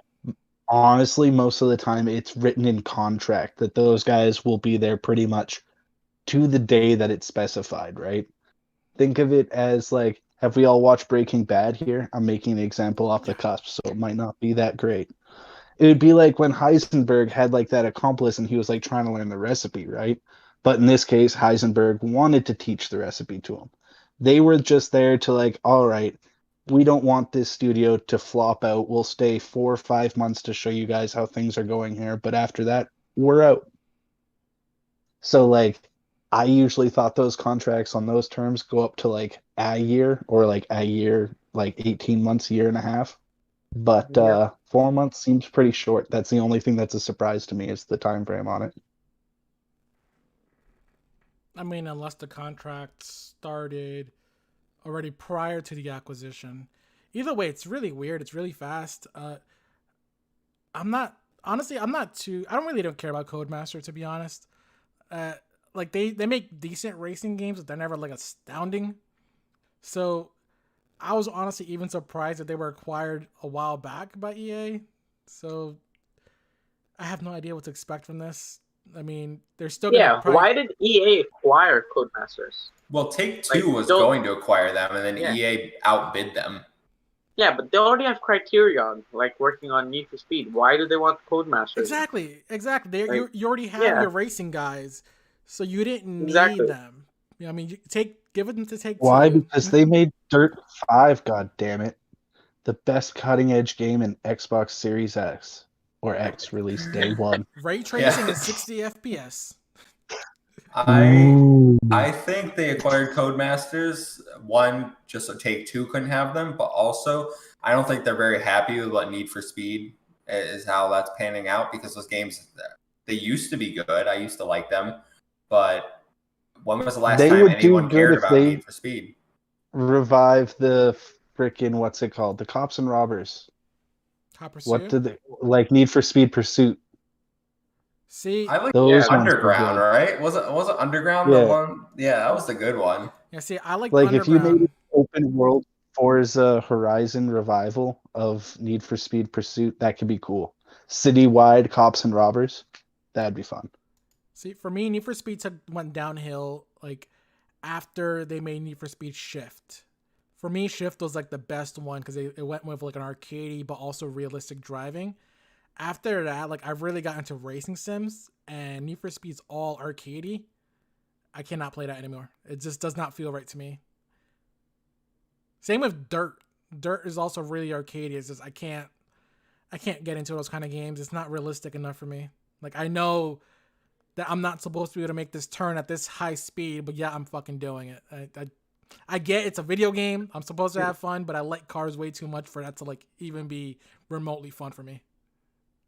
honestly, most of the time it's written in contract that those guys will be there pretty much to the day that it's specified, right? Think of it as like, have we all watched Breaking Bad here? I'm making an example off the cusp, so it might not be that great. It would be like when Heisenberg had like that accomplice and he was like trying to learn the recipe, right? But in this case, Heisenberg wanted to teach the recipe to him. They were just there to like, all right, we don't want this studio to flop out. We'll stay 4 or 5 months to show you guys how things are going here. But after that, we're out. So like, I usually thought those contracts on those terms go up to like a year or like a year, like 18 months, year and a half. But 4 months seems pretty short. That's the only thing that's a surprise to me is the time frame on it. I mean, unless the contract started already prior to the acquisition. Either way, it's really weird. It's really fast. I don't care about Codemaster, to be honest. Like they make decent racing games, but they're never like astounding. So I was honestly even surprised that they were acquired a while back by EA. So I have no idea what to expect from this. I mean, they're still Why did EA acquire Codemasters? Well, Take-Two was going to acquire them, and then EA outbid them. Yeah, but they already have Criterion, like working on Need for Speed. Why do they want Codemasters? Exactly. You already have your racing guys, so you didn't need them. You know, I mean, give them to Take-Two. Why? Because they made Dirt 5. God damn it, the best cutting edge game in Xbox Series X or X release day one. Ray tracing and 60 FPS. I think they acquired Codemasters, one, just so Take-Two couldn't have them, but also I don't think they're very happy with what Need for Speed is, how that's panning out, because those games, they used to be good. I used to like them, but when was the last time anyone cared about Need for Speed? Revive the freaking, what's it called? The Cops and Robbers. Hot Pursuit? What did they, like Need for Speed Pursuit? See, I like those Underground, right? Was it Underground the one? Yeah, that was the good one. Yeah, see, I like Underground. If you made an open world Forza Horizon revival of Need for Speed Pursuit, that could be cool. Citywide Cops and Robbers, that'd be fun. See, for me, Need for Speed went downhill like after they made Need for Speed Shift. For me, Shift was like the best one because it went with like an arcadey but also realistic driving. After that, like I've really got into racing sims, and Need for Speed's all arcadey. I cannot play that anymore. It just does not feel right to me. Same with Dirt. Dirt is also really arcadey. It's just I can't get into those kind of games. It's not realistic enough for me. Like I know that I'm not supposed to be able to make this turn at this high speed, but yeah, I'm fucking doing it. I get it's a video game. I'm supposed to have fun, but I like cars way too much for that to like even be remotely fun for me.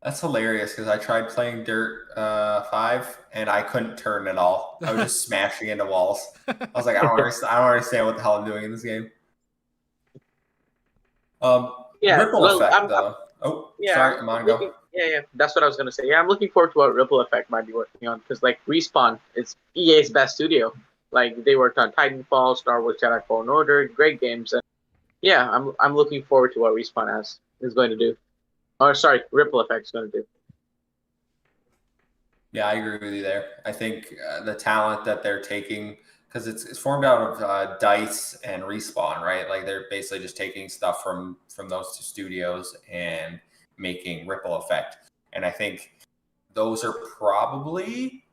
That's hilarious because I tried playing Dirt 5 and I couldn't turn at all. I was just smashing into walls. I was like, I don't understand what the hell I'm doing in this game. Yeah, Ripple well, effect, though. Oh, yeah, sorry, I'm Amon, looking. go. Yeah, that's what I was gonna say. Yeah, I'm looking forward to what Ripple Effect might be working on because like Respawn is EA's best studio. Like they worked on Titanfall, Star Wars Jedi Fallen Order, great games. And yeah, I'm looking forward to what Respawn is going to do. Or sorry, Ripple Effect is going to do. Yeah, I agree with you there. I think the talent that they're taking, because it's formed out of Dice and Respawn, right? Like they're basically just taking stuff from those two studios and making Ripple Effect. And I think those are probably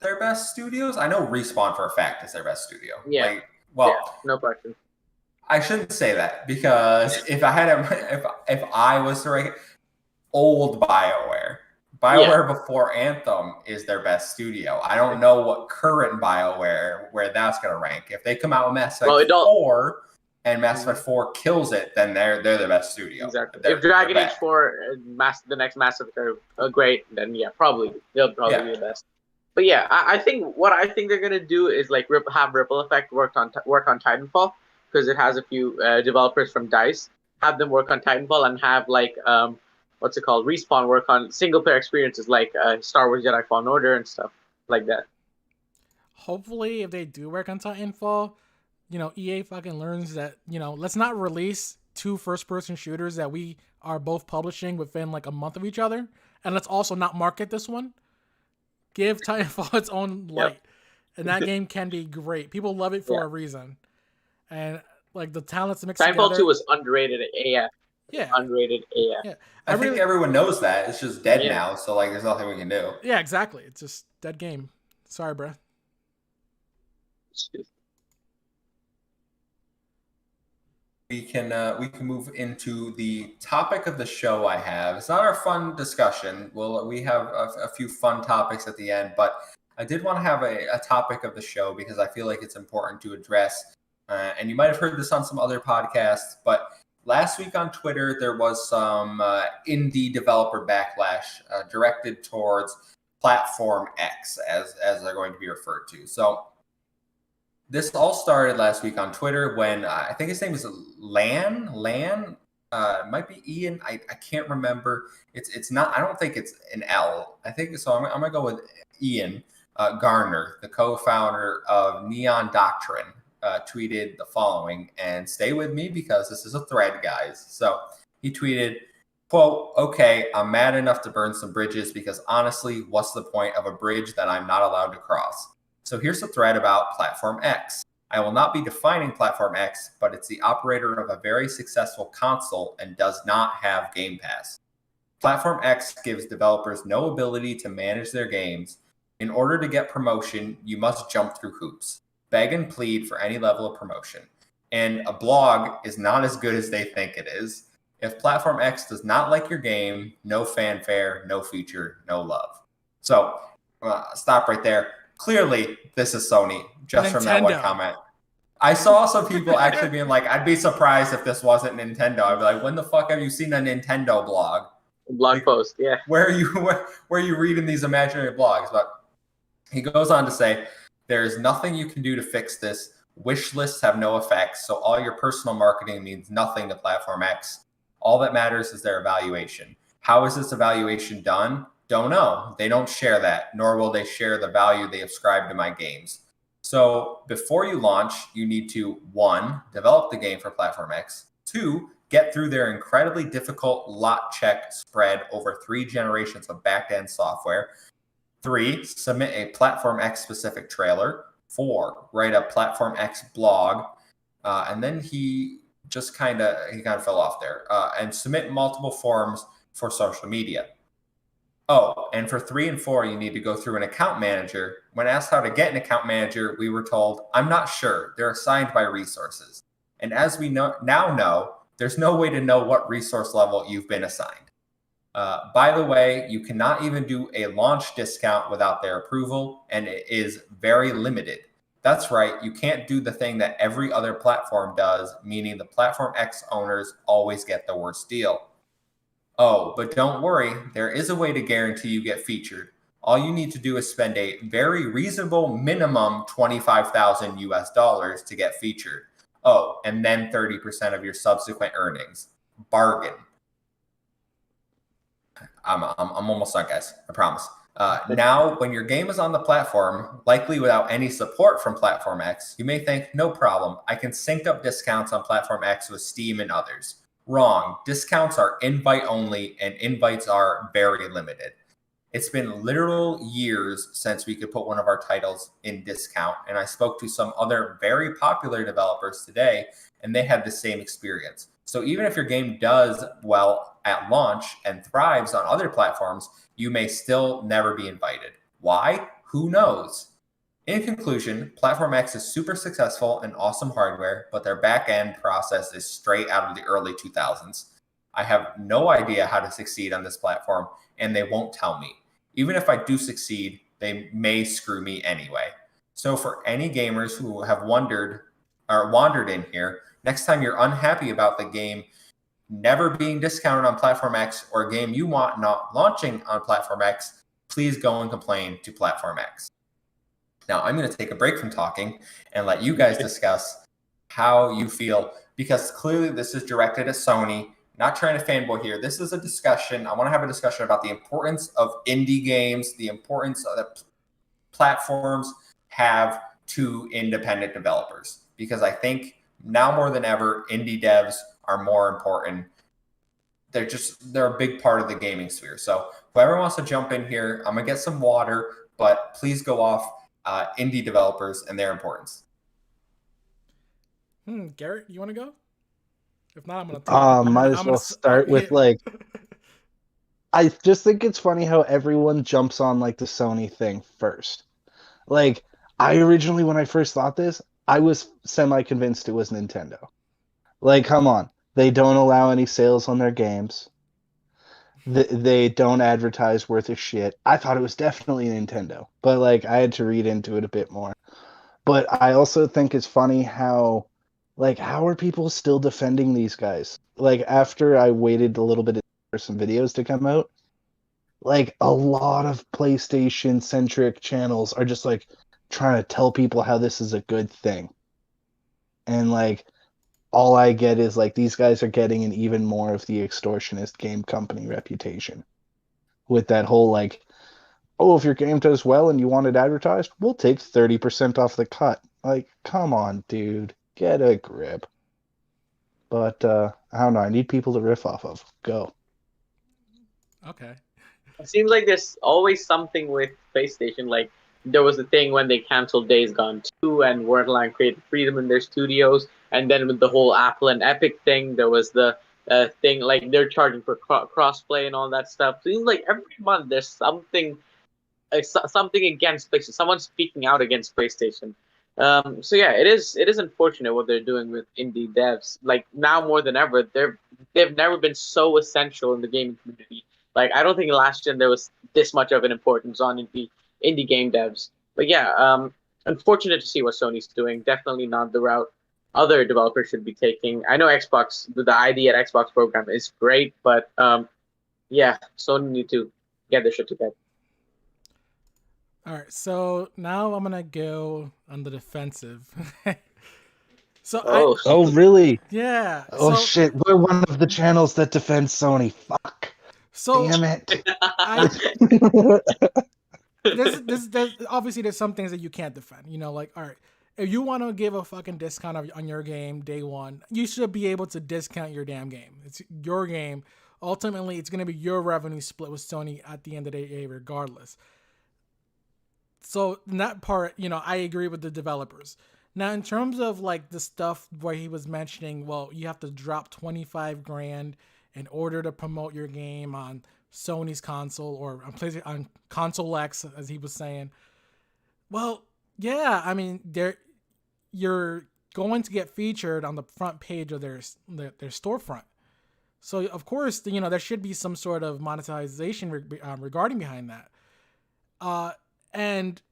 their best studios. I know Respawn for a fact is their best studio. Yeah. Like, well, Yeah, no question. I shouldn't say that because if I had if I was to rank old BioWare before Anthem is their best studio. I don't know what current BioWare where that's going to rank. If they come out with Mass Effect 4 and Mass Effect 4 kills it, then they're the best studio. Exactly. If Dragon Age 4 the next Mass Effect are great, then yeah, probably they'll probably be the best. But yeah, I think what I think they're gonna do is like have Ripple Effect work on Titanfall because it has a few developers from Dice. Have them work on Titanfall and have like what's it called? Respawn work on single player experiences like Star Wars Jedi Fallen Order and stuff like that. Hopefully, if they do work on Titanfall, EA fucking learns that let's not release 2 first-person shooters that we are both publishing within like a month of each other, and let's also not market this one. Give Titanfall its own light, and that game can be great. People love it for a reason, and like the talents mixed Titanfall together. 2 was underrated AF. Yeah, underrated AF. Yeah, I think everyone knows that. It's just dead now, so like there's nothing we can do. Yeah, exactly. It's just dead game. Sorry, bro. We can move into the topic of the show I have. It's not our fun discussion. We have a few fun topics at the end, but I did want to have a topic of the show because I feel like it's important to address. And you might have heard this on some other podcasts, but last week on Twitter, there was some indie developer backlash directed towards Platform X, as they're going to be referred to. So this all started last week on Twitter when I think his name is Lan. It might be Ian. I can't remember. It's not. I don't think it's an L. I think so. I'm gonna go with Ian Garner, the co-founder of Neon Doctrine, tweeted the following, and stay with me because this is a thread, guys. So he tweeted, quote, "Okay, I'm mad enough to burn some bridges because honestly, what's the point of a bridge that I'm not allowed to cross? So here's a thread about Platform X. I will not be defining Platform X, but it's the operator of a very successful console and does not have Game Pass. Platform X gives developers no ability to manage their games. In order to get promotion, you must jump through hoops, beg and plead for any level of promotion. And a blog is not as good as they think it is. If Platform X does not like your game, no fanfare, no feature, no love." So stop right there. Clearly, this is Sony, just from that one comment. I saw some people actually being like, I'd be surprised if this wasn't Nintendo. I'd be like, when the fuck have you seen a Nintendo blog? Blog post, yeah. Where are you reading these imaginary blogs? But he goes on to say, there is nothing you can do to fix this. Wish lists have no effect, so all your personal marketing means nothing to Platform X. All that matters is their evaluation. How is this evaluation done? Don't know. They don't share that, nor will they share the value they ascribe to my games. So before you launch, you need to, 1, develop the game for Platform X, 2, get through their incredibly difficult lot check spread over 3 generations of back-end software, 3, submit a Platform X specific trailer, 4, write a Platform X blog, and then he kind of fell off there, and submit multiple forms for social media. Oh, and for 3 and 4, you need to go through an account manager. When asked how to get an account manager, we were told, I'm not sure. They're assigned by resources. And as we now know, there's no way to know what resource level you've been assigned. By the way, you cannot even do a launch discount without their approval, and it is very limited. That's right, you can't do the thing that every other platform does, meaning the Platform X owners always get the worst deal. Oh, but don't worry, there is a way to guarantee you get featured. All you need to do is spend a very reasonable minimum $25,000 US to get featured. Oh, and then 30% of your subsequent earnings. bargain. I'm almost done, guys. I promise. Now, when your game is on the platform, likely without any support from Platform X, you may think, no problem, I can sync up discounts on Platform X with Steam and others. Wrong. Discounts are invite only, and invites are very limited. It's been literal years since we could put one of our titles in discount, and I spoke to some other very popular developers today, and they had the same experience. So even if your game does well at launch and thrives on other platforms, you may still never be invited. Why? Who knows? In conclusion, Platform X is super successful and awesome hardware, but their back-end process is straight out of the early 2000s. I have no idea how to succeed on this platform, and they won't tell me. Even if I do succeed, they may screw me anyway. So for any gamers who have wandered in here, next time you're unhappy about the game never being discounted on Platform X or a game you want not launching on Platform X, please go and complain to Platform X. Now, I'm going to take a break from talking and let you guys discuss how you feel, because clearly this is directed at Sony. Not trying to fanboy here. This is a discussion. I want to have a discussion about the importance of indie games, the importance that platforms have to independent developers, because I think now more than ever, indie devs are more important. They're a big part of the gaming sphere. So whoever wants to jump in here, I'm gonna get some water, but please go off indie developers and their importance. Garrett, you want to go? If not, I'm gonna. Might as well start with like. I just think it's funny how everyone jumps on like the Sony thing first. Like, I originally, when I first thought this, I was semi-convinced it was Nintendo. Like, come on. They don't allow any sales on their games. They don't advertise worth of shit. I thought it was definitely Nintendo. But, like, I had to read into it a bit more. But I also think it's funny how, like, how are people still defending these guys? Like, after I waited a little bit for some videos to come out, like, a lot of PlayStation-centric channels are just, like, trying to tell people how this is a good thing. And, like, all I get is, like, these guys are getting an even more of the extortionist game company reputation. With that whole, like, oh, if your game does well and you want it advertised, we'll take 30% off the cut. Like, come on, dude. Get a grip. But, I don't know. I need people to riff off of. Go. Okay. It seems like there's always something with PlayStation. Like, there was a thing when they canceled Days Gone 2 and weren't allowing creative freedom in their studios. And then with the whole Apple and Epic thing, there was the thing, like, they're charging for crossplay and all that stuff. It seems like every month there's something against PlayStation. Someone's speaking out against PlayStation. So yeah, it is unfortunate what they're doing with indie devs. Like, now more than ever, they've never been so essential in the gaming community. Like, I don't think last gen there was this much of an importance on indie game devs. But yeah, unfortunate to see what Sony's doing. Definitely not the route other developers should be taking. I know Xbox, the ID at Xbox program is great, but yeah, Sony need to get their shit together. All right, so now I'm gonna go on the defensive. Oh, really? Yeah. Oh, shit. We're one of the channels that defends Sony. Fuck. So damn it. There's obviously there's some things that you can't defend. You know, like, all right, if you want to give a fucking discount on your game day one, you should be able to discount your damn game. It's your game. Ultimately, it's gonna be your revenue split with Sony at the end of the day, regardless. So in that part, you know, I agree with the developers. Now, in terms of like the stuff where he was mentioning, well, you have to drop 25 grand in order to promote your game on Sony's console or on console X, as he was saying. Well, yeah, I mean, you're going to get featured on the front page of their storefront. So of course, you know, there should be some sort of monetization regarding behind that. And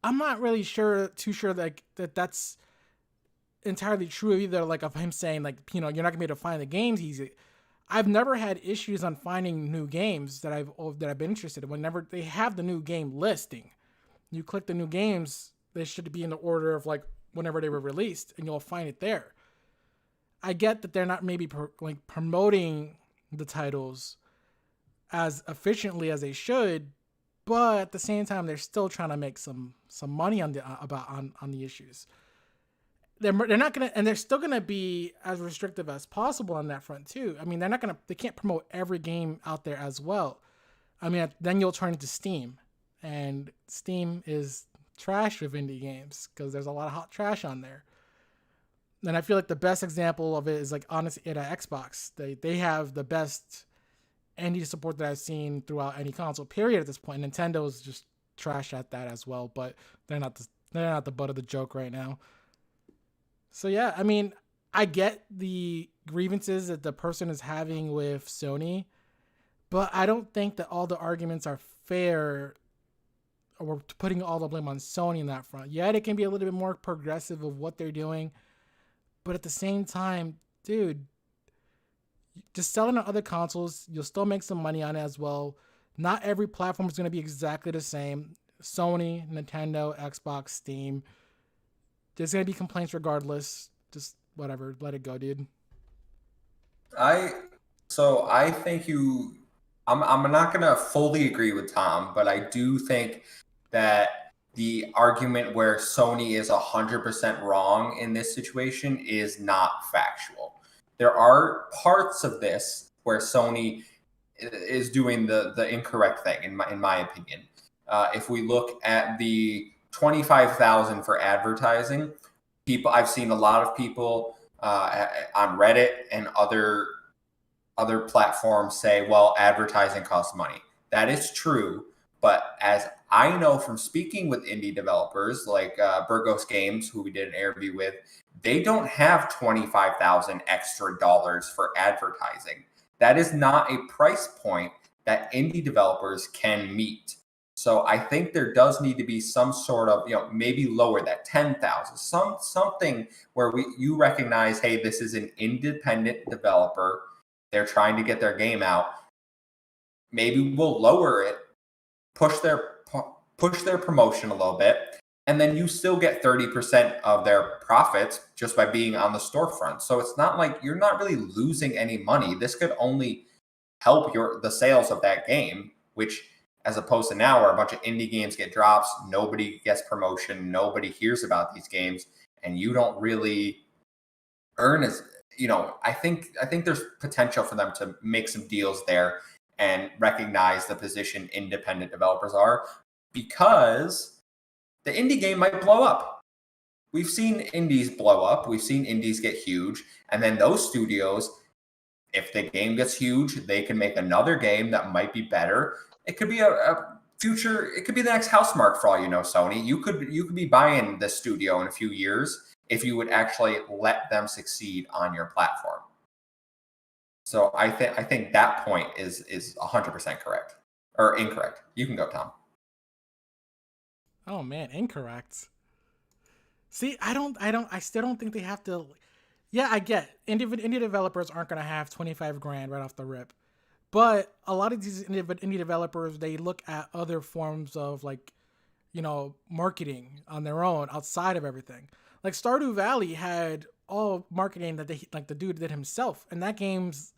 I'm not really too sure that that's entirely true either. Like, of him saying, like, you know, you're not gonna be able to find the games easy. I've never had issues on finding new games that I've been interested in. Whenever they have the new game listing, you click the new games, they should be in the order of like whenever they were released, and you'll find it there. I get that they're not maybe promoting the titles as efficiently as they should, but at the same time, they're still trying to make some money on the issues. They're not gonna, and they're still gonna be as restrictive as possible on that front too. I mean, they can't promote every game out there as well. I mean, then you'll turn to Steam, and Steam is trash with indie games because there's a lot of hot trash on there. And I feel like the best example of it is like honestly at Xbox. They have the best indie support that I've seen throughout any console period at this point. Nintendo is just trash at that as well, but they're not the butt of the joke right now. So yeah, I mean, I get the grievances that the person is having with Sony, but I don't think that all the arguments are fair, or putting all the blame on Sony in that front. Yeah, they can be a little bit more progressive of what they're doing, but at the same time, dude, just selling on other consoles, you'll still make some money on it as well. Not every platform is going to be exactly the same. Sony, Nintendo, Xbox, Steam. There's going to be complaints regardless. Just whatever. Let it go, dude. I think I'm not going to fully agree with Tom, but I do think that the argument where Sony is 100% wrong in this situation is not factual. There are parts of this where Sony is doing the incorrect thing, in my opinion. If we look at the 25,000 for advertising, I've seen a lot of people on Reddit and other platforms say, well, advertising costs money. That is true, but as I know from speaking with indie developers like Burgos Games, who we did an interview with, they don't have 25,000 extra dollars for advertising. That is not a price point that indie developers can meet. So I think there does need to be some sort of, maybe lower that 10,000, something where you recognize, hey, this is an independent developer. They're trying to get their game out. Maybe we'll lower it, push their promotion a little bit, and then you still get 30% of their profits just by being on the storefront. So it's not like you're not really losing any money. This could only help the sales of that game, which, as opposed to now where a bunch of indie games get drops, nobody gets promotion, nobody hears about these games, and you don't really earn as, I think there's potential for them to make some deals there and recognize the position independent developers are, because the indie game might blow up. We've seen indies blow up. We've seen indies get huge. And then those studios, if the game gets huge, they can make another game that might be better. It could be a future, it could be the next Housemarque for all you know, Sony. You could be buying this studio in a few years if you would actually let them succeed on your platform. So I think that point is 100% correct or incorrect. You can go, Tom. Oh man, incorrect. See, I still don't think they have to. Yeah, I get indie developers aren't gonna have 25 grand right off the rip, but a lot of these indie developers, they look at other forms of marketing on their own outside of everything. Like Stardew Valley had all marketing that the dude did himself, and that game's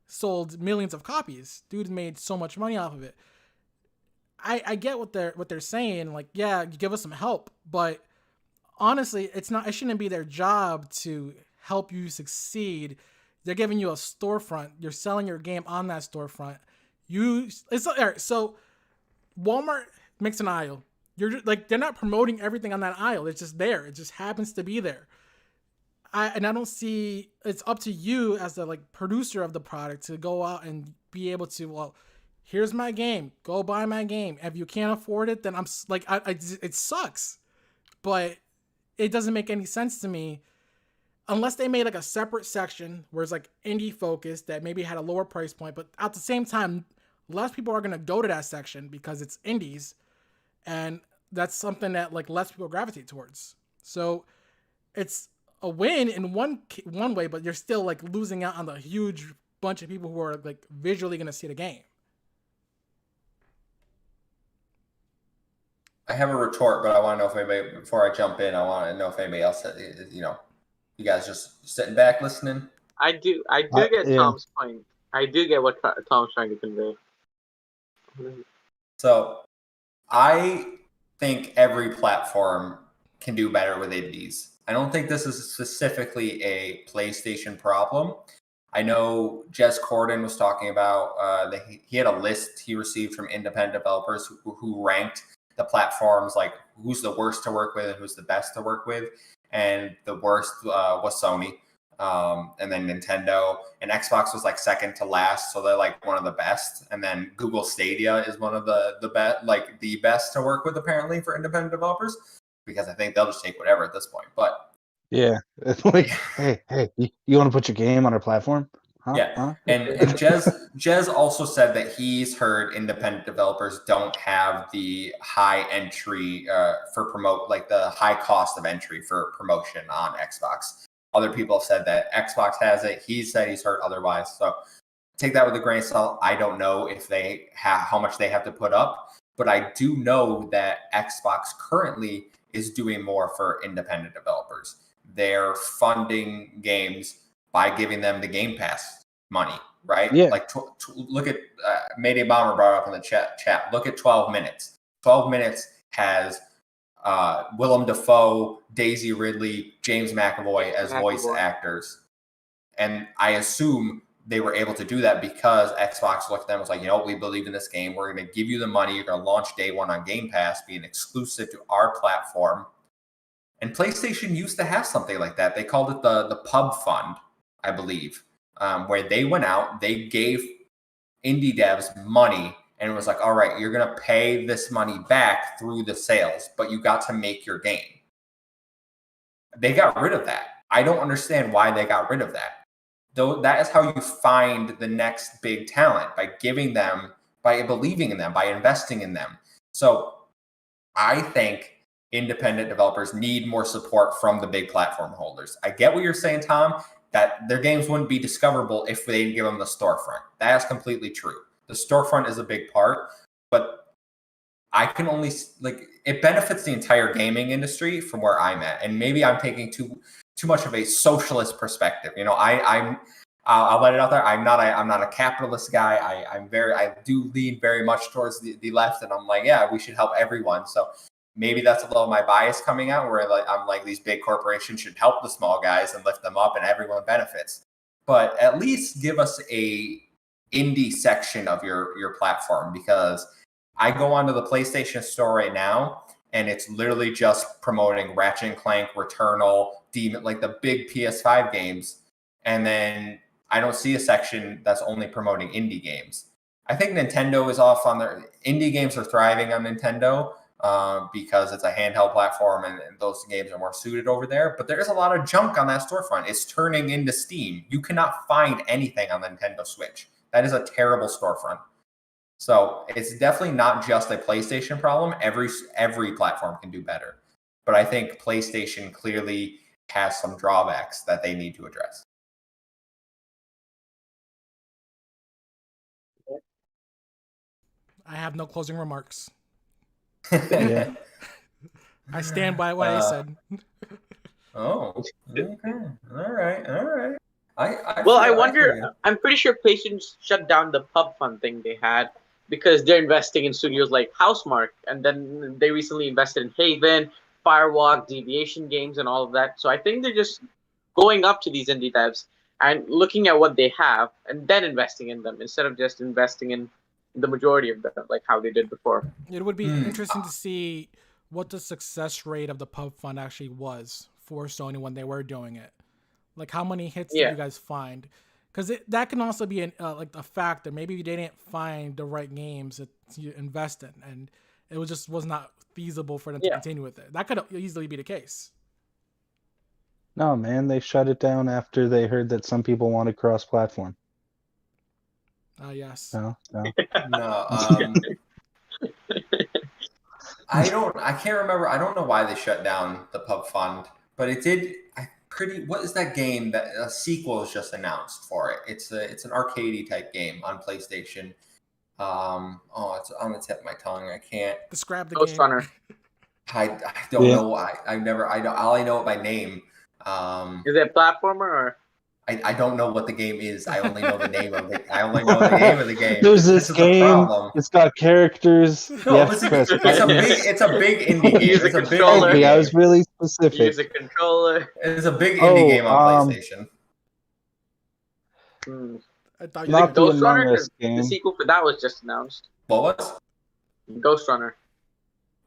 sold millions of copies. Dude made so much money off of it. I get what they're saying. Like, yeah, you give us some help, but honestly, it shouldn't be their job to help you succeed. They're giving you a storefront. You're selling your game on that storefront. So Walmart makes an aisle. They're not promoting everything on that aisle. It's just there. It just happens to be there. I don't see, it's up to you as the producer of the product to go out and be able to, well, here's my game. Go buy my game. If you can't afford it, then it sucks. But it doesn't make any sense to me unless they made a separate section where it's indie focused that maybe had a lower price point. But at the same time, less people are going to go to that section because it's indies. And that's something that less people gravitate towards. So it's a win in one way, but you're still losing out on the huge bunch of people who are visually going to see the game. I have a retort, but I want to know if anybody, before I jump in, I want to know if anybody else, You guys just sitting back listening? I do get Yeah. Tom's point. I do get what Tom's trying to convey. So I think every platform can do better with indies. I don't think this is specifically a PlayStation problem. I know Jez Corden was talking about that he had a list he received from independent developers who ranked the platforms, like who's the worst to work with and who's the best to work with. And the worst was Sony. And then Nintendo and Xbox was like second to last, so they're like one of the best. And then Google Stadia is one of the best, like the best to work with apparently for independent developers, because I think they'll just take whatever at this point. But yeah, it's like, hey, you want to put your game on our platform? Huh? yeah, Huh? and Jez also said that he's heard independent developers don't have the high entry for promote, like the high cost of entry for promotion on Xbox. Other people have said that Xbox has it. He said he's heard otherwise. So take that with a grain of salt. I don't know if they have how much they have to put up, but I do know that Xbox currently is doing more for independent developers. They're funding games by giving them the Game Pass money, right? Yeah. Like look at Mayday Bomber brought up in the chat. Look at 12 Minutes. 12 Minutes has Willem Dafoe, Daisy Ridley, James McAvoy as voice actors. And I assume they were able to do that because Xbox looked at them and was like, we believe in this game. We're going to give you the money. You're going to launch day one on Game Pass, being exclusive to our platform. And PlayStation used to have something like that. They called it the Pub Fund, I believe, where they went out, they gave indie devs money, and it was like, all right, you're going to pay this money back through the sales, but you got to make your game. They got rid of that. I don't understand why they got rid of that. Though that is how you find the next big talent, by giving them, by believing in them, by investing in them. So I think independent developers need more support from the big platform holders. I get what you're saying, Tom, that their games wouldn't be discoverable if they didn't give them the storefront. That is completely true. The storefront is a big part, but I can only it benefits the entire gaming industry from where I'm at, and maybe I'm taking too much of a socialist perspective. I'll let it out there. I'm not a capitalist guy. I do lean very much towards the left, and I'm like, yeah, we should help everyone. So maybe that's a little of my bias coming out, where I'm like, these big corporations should help the small guys and lift them up, and everyone benefits. But at least give us a indie section of your platform, because I go onto the PlayStation Store right now, and it's literally just promoting Ratchet and Clank, Returnal, Demon, like the big PS5 games, and then I don't see a section that's only promoting indie games. I think Nintendo is off on their indie games are thriving on Nintendo because it's a handheld platform, and those games are more suited over there. But there is a lot of junk on that storefront. It's turning into Steam. You cannot find anything on the Nintendo Switch. That is a terrible storefront. So it's definitely not just a PlayStation problem. Every platform can do better. But I think PlayStation clearly has some drawbacks that they need to address. I have no closing remarks. Yeah. I stand by what I said. Oh, okay. All right. I wonder. I'm pretty sure PlayStation shut down the Pub Fund thing they had because they're investing in studios like Housemarque, and then they recently invested in Haven, Firewalk, Deviation Games, and all of that. So I think they're just going up to these indie devs and looking at what they have and then investing in them instead of just investing in the majority of them, like how they did before. It would be interesting to see what the success rate of the Pub Fund actually was for Sony when they were doing it. Like, how many hits did you guys find? Because that can also be like a factor. Maybe they didn't find the right games to invest in, and it was not feasible for them to continue with it. That could easily be the case. No, man, they shut it down after they heard that some people wanted cross-platform. Yes. No. I can't remember. I don't know why they shut down the Pub Fund, but it did. What is that game that a sequel is just announced for it? It's an arcadey type game on PlayStation. It's on the tip of my tongue. I can't describe the Ghost game. Runner. I don't know. All I know it by name. Is it a platformer or? I don't know what the game is. I only know the name of the. I only know the name of the game. There's this is game. the problem. It's got characters. No, You have listen, to press it's a buttons. big indie game. Use a It's a big controller. indie game. I was really specific. Use a controller. It's a big indie game on PlayStation. I thought Is it Ghost Runner? Among Us The game. sequel for that was just announced. What was? Ghost Runner.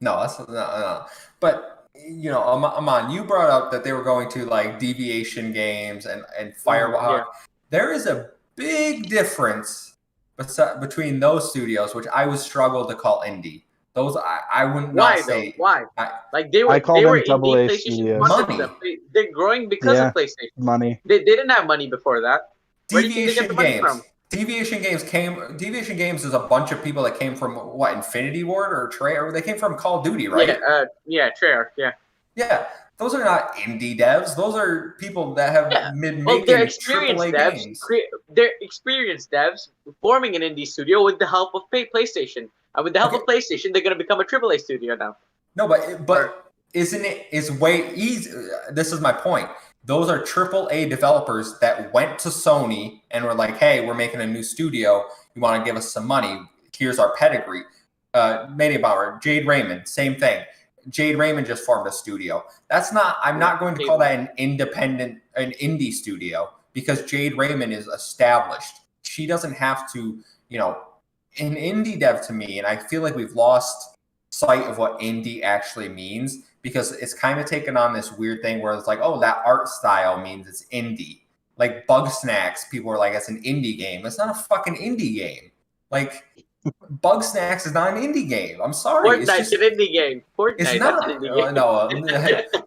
No, that's no. But you know, Aman, you brought up that they were going to like Deviation Games and Firewalk. Yeah. There is a big difference between those studios, which I would struggle to call indie. Those I wouldn't not say. Why? I They were indie. PlayStation Studios. funded them. They're growing because of PlayStation. Money. They didn't have money before that. Where do you think they get the money from? Deviation Games is a bunch of people that came from what, Infinity Ward or Treyarch? They came from Call of Duty, right? Yeah, Treyarch, yeah. Yeah, those are not indie devs. Those are people that have been making they're experienced AAA devs. games. They're experienced devs forming an indie studio with the help of PlayStation. And with the help of PlayStation, they're going to become a AAA studio now. No, but isn't it? It's way easy. This is my point. Those are AAA developers that went to Sony and were like, "Hey, we're making a new studio. You want to give us some money? Here's our pedigree." Mediabauer, Jade Raymond, same thing. Jade Raymond just formed a studio. That's not. I'm not going to call that an indie studio because Jade Raymond is established. She doesn't have to, an indie dev to me, and I feel like we've lost sight of what indie actually means because it's kind of taken on this weird thing where it's like, oh, that art style means it's indie. Like Bug Snacks, people are like, it's an indie game. It's not a fucking indie game. Like Bug Snacks is not an indie game. I'm sorry. Fortnite's an indie game. It's not. An indie game.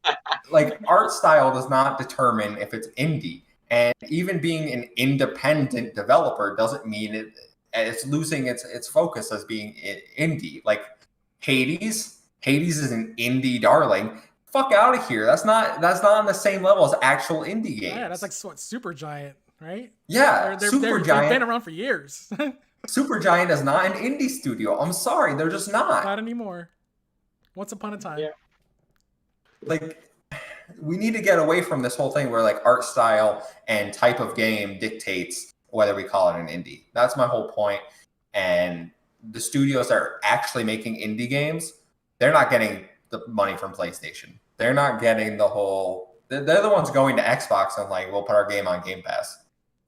Like art style does not determine if it's indie. And even being an independent developer doesn't mean it's losing its focus as being indie. Like Hades is an indie darling. Fuck out of here. That's not on the same level as actual indie games. Yeah, that's like what Supergiant, right? Yeah, Supergiant. They've been around for years. Supergiant is not an indie studio. I'm sorry, they're just not. Not anymore. Once upon a time. Yeah. Like, we need to get away from this whole thing where like art style and type of game dictates whether we call it an indie. That's my whole point. And the studios that are actually making indie games, they're not getting the money from PlayStation. They're not getting the whole. They're the ones going to Xbox and like, we'll put our game on Game Pass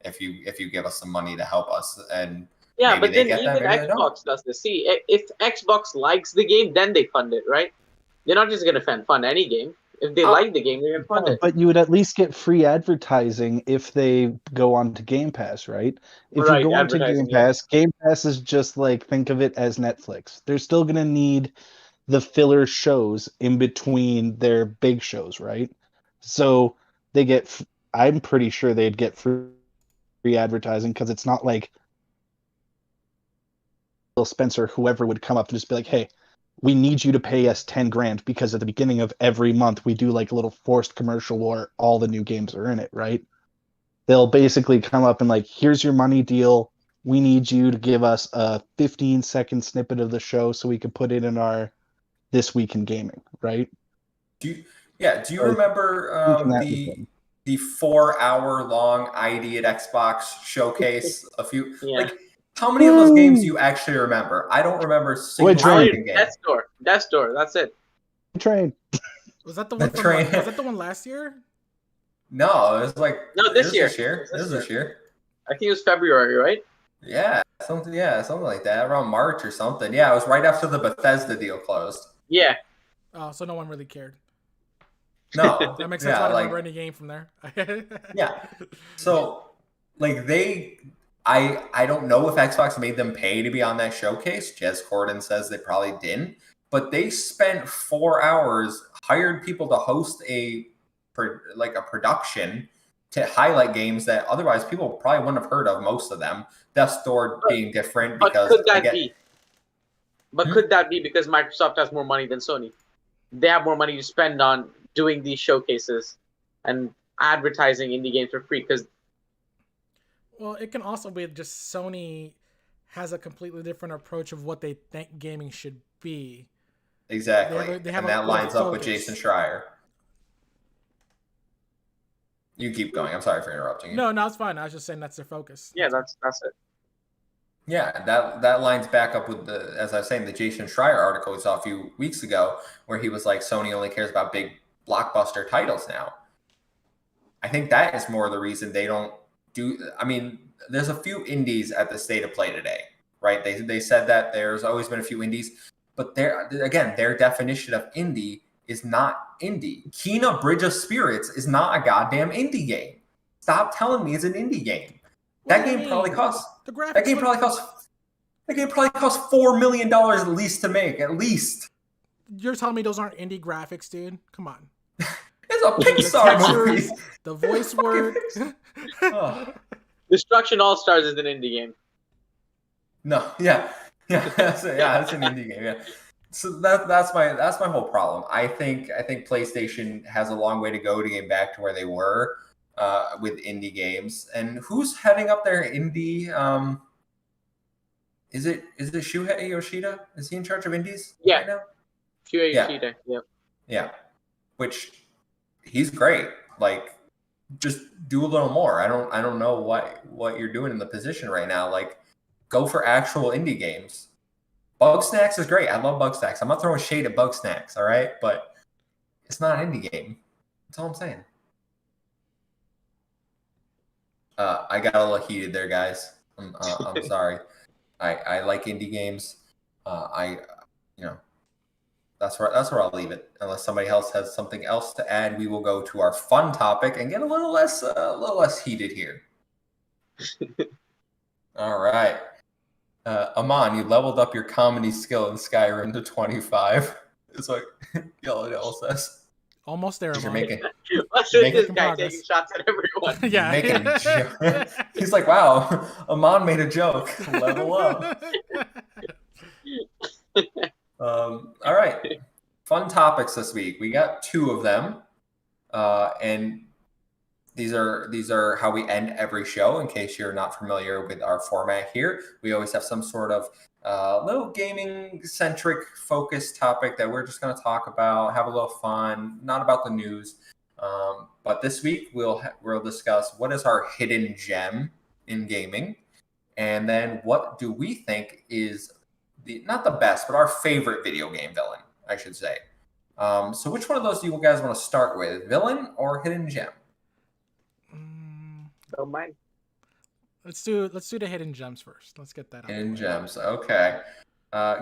if you give us some money to help us. And yeah, but then even Xbox does this. See, if Xbox likes the game, then they fund it, right? They're not just gonna fund any game. If they like the game, they're gonna fund it. But you would at least get free advertising if they go on to Game Pass, right? If you go on to Game Pass, Game Pass is just like, think of it as Netflix. They're still gonna need the filler shows in between their big shows, right? So they get. I'm pretty sure they'd get free advertising because it's not like Phil Spencer, whoever would come up and just be like, "Hey, we need you to pay us $10,000 because at the beginning of every month we do like a little forced commercial where all the new games are in it," right? They'll basically come up and like, "Here's your money deal. We need you to give us a 15-second snippet of the show so we can put it in our This Week in Gaming," right? Do you remember the 4-hour long ID at Xbox showcase a few like how many of those games do you actually remember? I don't remember single game. Death's Door, that's it. Train. Was that the one was that the one last year? No, it was like this year. This is this year. I think it was February, right? Yeah, something like that, around March or something. Yeah, it was right after the Bethesda deal closed. Yeah. Oh, so no one really cared. No, that makes sense. I don't remember any game from there. Yeah, so like I don't know if Xbox made them pay to be on that showcase. Jez Corden says they probably didn't, but they spent 4 hours, hired people to host a production to highlight games that otherwise people probably wouldn't have heard of. Most of them, Death's Door being different because. Could that be? But could that be because Microsoft has more money than Sony? They have more money to spend on doing these showcases and advertising indie games for free. Because, well, it can also be just Sony has a completely different approach of what they think gaming should be. Exactly, and that lines up with Jason Schreier. You keep going. I'm sorry for interrupting you. No, it's fine. I was just saying that's their focus. Yeah, that's it. Yeah, that lines back up with as I was saying, the Jason Schreier article we saw a few weeks ago, where he was like, Sony only cares about big blockbuster titles now. I think that is more the reason they don't do. I mean, there's a few indies at the State of Play today, right? They said that there's always been a few indies, but their definition of indie is not indie. Kena Bridge of Spirits is not a goddamn indie game. Stop telling me it's an indie game. That game probably costs $4 million at least to make. At least. You're telling me those aren't indie graphics, dude? Come on. It's a Pixar movie. The voice work. Destruction All Stars is an indie game. No, that's an indie game. Yeah, so that's my whole problem. I think PlayStation has a long way to go to get back to where they were with indie games. And who's heading up their indie? Is it Shuhei Yoshida? Is he in charge of indies right now? Shuhei Yoshida. Yep. Yeah, which he's great. Like, just do a little more. I don't know what you're doing in the position right now. Like, go for actual indie games. Bugsnax is great. I love Bugsnax. I'm not throwing shade at Bugsnax, all right? But it's not an indie game. That's all I'm saying. I got a little heated there, guys. I'm sorry. I like indie games. That's where I'll leave it. Unless somebody else has something else to add, we will go to our fun topic and get a little less heated here. All right. Aman, you leveled up your comedy skill in Skyrim to 25. It's like Yellow Devil says. Almost there, You're Aman. Watch this guy taking shots at everyone. Yeah. Making a joke. He's like, wow, Aman made a joke. Level up. All right. Fun topics this week. We got 2 of them. And these are how we end every show. In case you're not familiar with our format here, we always have some sort of little gaming-centric focused topic that we're just going to talk about, have a little fun, not about the news. But this week we'll discuss what is our hidden gem in gaming, and then what do we think is not the best, but our favorite video game villain, I should say. So which one of those do you guys want to start with, villain or hidden gem? Don't mind. Let's do the hidden gems first. Let's get that out. Hidden gems. Okay.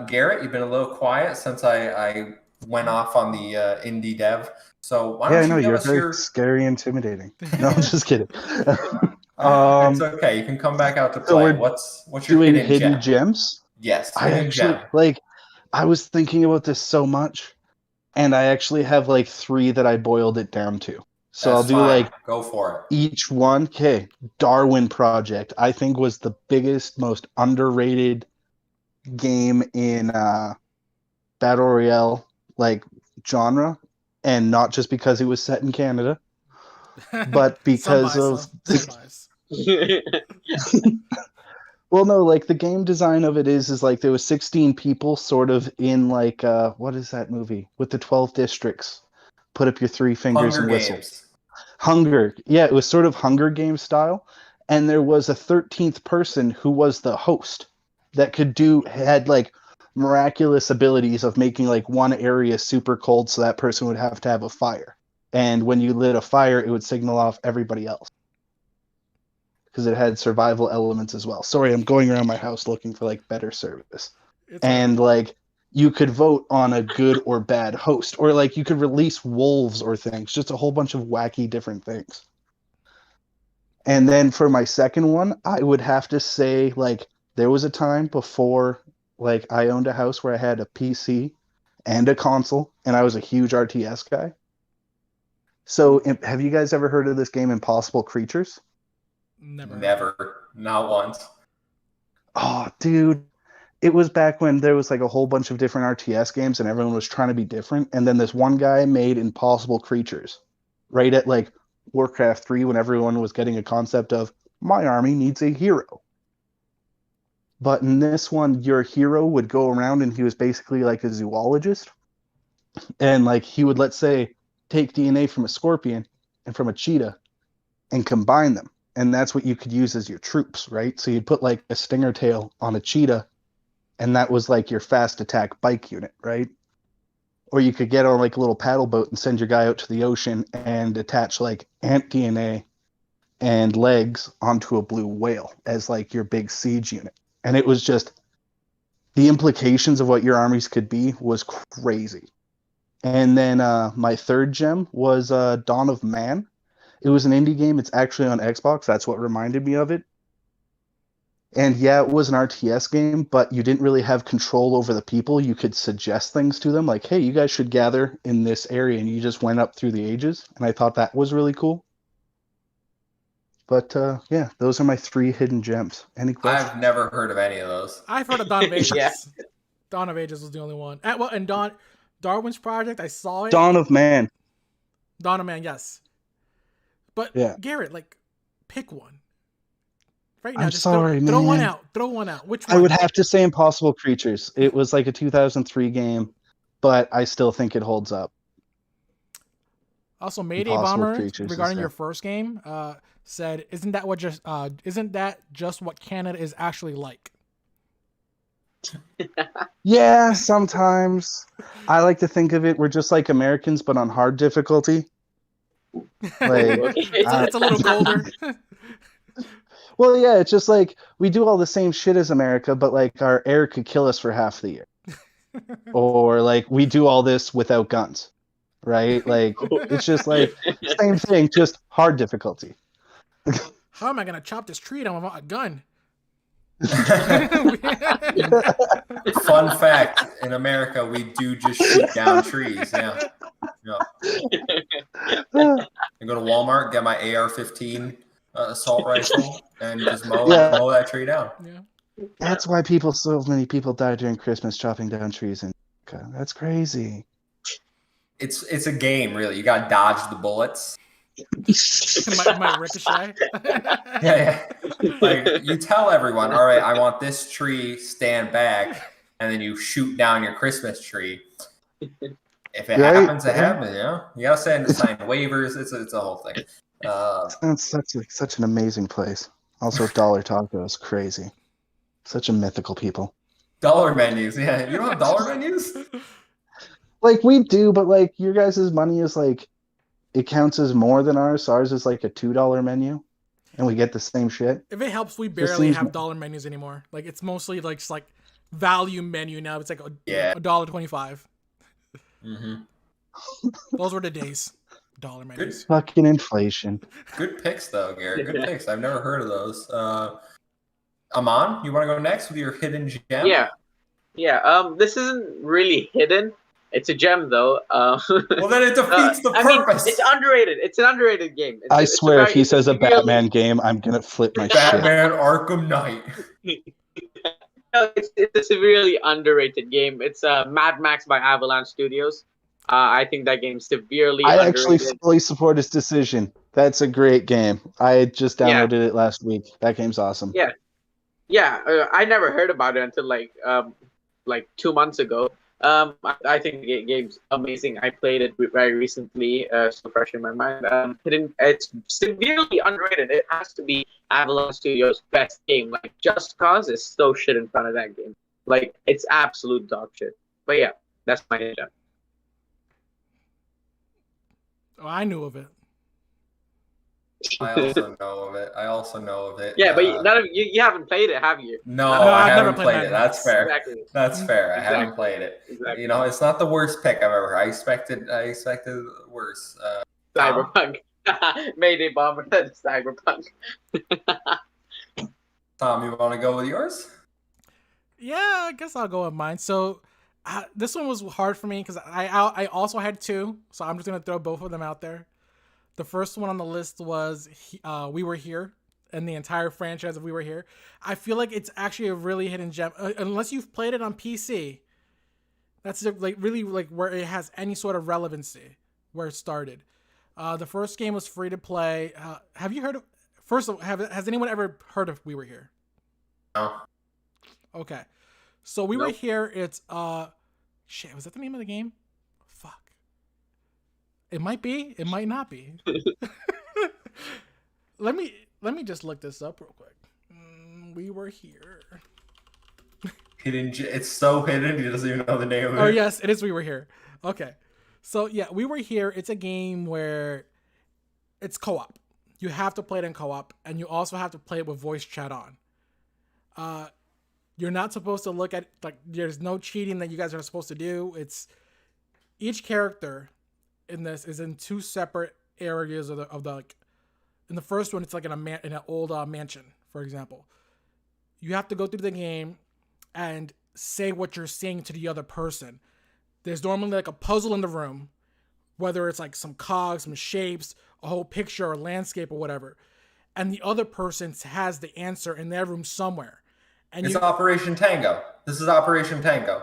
Garrett, you've been a little quiet since I went off on the indie dev. So why don't you give us very scary, intimidating. No, I'm just kidding. It's okay. You can come back out to play. What's your hidden gems? Yes. I was thinking about this so much, and I actually have 3 that I boiled it down to. So I'll do fine. Go for it. Each one. Okay. Darwin Project, I think, was the biggest, most underrated game in Battle Royale genre, and not just because it was set in Canada, but because well, no, the game design of it is there was 16 people sort of in what is that movie with the 12 districts? Put up your 3 fingers and whistle. Yeah, it was sort of Hunger Games style, and there was a 13th person who was the host that had miraculous abilities of making one area super cold, so that person would have to have a fire, and when you lit a fire, it would signal off everybody else because it had survival elements as well. Sorry, I'm going around my house looking for better service. You could vote on a good or bad host, or you could release wolves or things, just a whole bunch of wacky different things. And then for my second one, I would have to say there was a time before I owned a house where I had a PC and a console, and I was a huge RTS guy. So have you guys ever heard of this game Impossible Creatures? Never. Not once. Oh, dude. It was back when there was a whole bunch of different RTS games and everyone was trying to be different. And then this one guy made Impossible Creatures right at Warcraft 3 when everyone was getting a concept of my army needs a hero. But in this one, your hero would go around and he was basically a zoologist. And he would, let's say, take DNA from a scorpion and from a cheetah and combine them. And that's what you could use as your troops, right? So you'd put like a stinger tail on a cheetah, and that was like your fast attack bike unit, right? Or you could get on like a little paddle boat and send your guy out to the ocean and attach like ant DNA and legs onto a blue whale as like your big siege unit. And it was just, the implications of what your armies could be was crazy. And then my third gem was Dawn of Man. It was an indie game. It's actually on Xbox. That's what reminded me of it. And yeah, it was an RTS game, but you didn't really have control over the people. You could suggest things to them like, hey, you guys should gather in this area. And you just went up through the ages. And I thought that was really cool. But yeah, those are my 3 hidden gems. Any questions? I've never heard of any of those. I've heard of Dawn of Ages. Yeah. Dawn of Ages was the only one. And Darwin's Project, I saw it. Dawn of Man. Dawn of Man, yes. But Yeah. Garrett, like, pick one. Right now, I'm just sorry, throw one man. out. Throw one out. Which one? I would have to say Impossible Creatures. It was like a 2003 game, but I still think it holds up. Also, Mayday Impossible Bomber, Creatures regarding is your first game, said, "Isn't that just what Canada is actually like?" Yeah, sometimes. I like to think of it, we're just like Americans, but on hard difficulty. Like, it's a little colder. well, yeah, it's just like we do all the same shit as America, but like our air could kill us for half the year. Or like we do all this without guns, right? Like it's just like same thing, just hard difficulty. How am I gonna chop this tree down without a gun? Fun fact: in America, we do just shoot down trees. Yeah. I go to Walmart, get my AR-15 assault rifle, and just mow that tree down. Yeah. That's why so many people die during Christmas chopping down trees in America. That's crazy. It's a game, really. You got to dodge the bullets. might ricochet. Yeah. Like you tell everyone, all right, I want this tree, stand back, and then you shoot down your Christmas tree. If it happens, it happens. You know, you gotta sign waivers. It's a whole thing. That's such an amazing place. Also, Dollar Tacos, crazy. Such a mythical people. Dollar menus, yeah. You don't have dollar menus? Like we do, but like your guys' money is like, it counts as more than ours. So ours is like a $2 menu, and we get the same shit. If it helps, we barely have dollar menus anymore. Like it's mostly like just like value menu now. It's like $1.25. Mm-hmm. Those were the days. Dollar menus. Fucking inflation. Good picks though, Garrett. Good picks. I've never heard of those. Aman, you want to go next with your hidden gem? Yeah. This isn't really hidden. It's a gem though. Well, then it defeats the purpose. It's underrated. It's an underrated game. I swear, if he says a Batman game, I'm gonna flip my shit. Batman Arkham Knight. No, it's a severely underrated game. It's Mad Max by Avalanche Studios. I think that game's severely underrated. I actually fully support his decision. That's a great game. I just downloaded it last week. That game's awesome. Yeah. I never heard about it until like 2 months ago. I think the game's amazing. I played it very recently, so fresh in my mind. It's severely underrated. It has to be Avalanche Studios' best game. Like, Just Cause is so shit in front of that game. Like, it's absolute dog shit. But yeah, that's my gem. Oh, I knew of it. I also know of it. Yeah, but none of you haven't played it, have you? No, I haven't never played it. That's fair. Exactly. That's fair. I haven't played it. Exactly. You know, it's not the worst pick I've ever heard. I expected worse. Cyberpunk. Mayday Bomber. Cyberpunk. Tom, you want to go with yours? Yeah, I guess I'll go with mine. So this one was hard for me because I also had 2, so I'm just gonna throw both of them out there. The first one on the list was We Were Here, and the entire franchise of We Were Here. I feel like it's actually a really hidden gem, unless you've played it on PC. That's like really like where it has any sort of relevancy, where it started. The first game was free to play. Have you heard of? First of all, has anyone ever heard of We Were Here? No. Okay, so We Were Here. It's shit. Was that the name of the game? Fuck. It might be. It might not be. let me just look this up real quick. We were here. Hidden. It's so hidden. He doesn't even know the name of it. Oh yes, it is. We were here. Okay, so yeah, we were here. It's a game where it's co-op. You have to play it in co-op, and you also have to play it with voice chat on. You're not supposed to look at like. There's no cheating that you guys are supposed to do. It's each character in this is in two separate areas of the like. In the first one, it's like in an old mansion, for example. You have to go through the game and say what you're saying to the other person. There's normally like a puzzle in the room, whether it's like some cogs, some shapes, a whole picture or landscape or whatever. And the other person has the answer in their room somewhere. And it's Operation Tango. This is Operation Tango.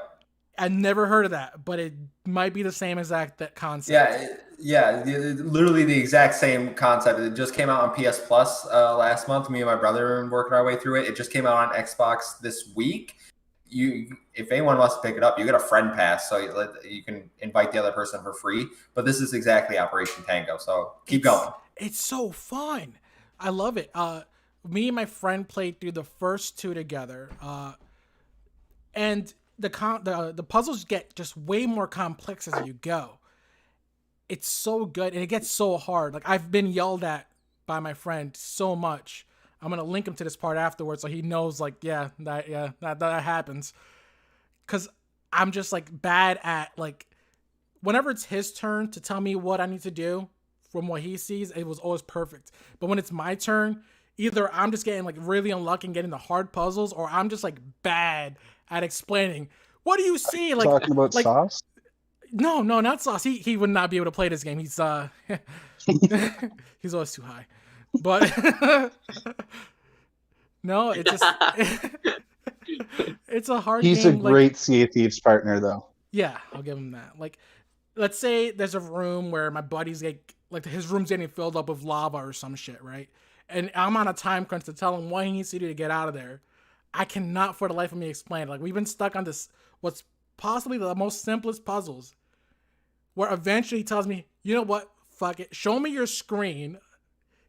I never heard of that, but it might be the same exact concept. Yeah, literally the exact same concept. It just came out on PS Plus last month. Me and my brother are working our way through it. It just came out on Xbox this week. If anyone wants to pick it up, you get a friend pass, so you can invite the other person for free. But this is exactly Operation Tango, so keep going. It's so fun. I love it. Me and my friend played through the first two together, and the puzzles get just way more complex as you go. It's so good, and it gets so hard. Like I've been yelled at by my friend so much. I'm gonna link him to this part afterwards, so he knows. Like, that happens. Cause I'm just like bad at like, whenever it's his turn to tell me what I need to do from what he sees, it was always perfect. But when it's my turn, either I'm just getting like really unlucky and getting the hard puzzles, or I'm just like bad at explaining. What do you see? Like talking about Sauce? No, not Sauce. He would not be able to play this game. He's he's always too high. But no, it just it's a hard He's game. A great Sea of Thieves partner, though. Yeah, I'll give him that. Like, let's say there's a room where my buddy's like his room's getting filled up with lava or some shit, right? And I'm on a time crunch to tell him what he needs to do to get out of there. I cannot for the life of me explain it. Like, we've been stuck on this, what's possibly the most simplest puzzles, where eventually he tells me, you know what, fuck it, show me your screen,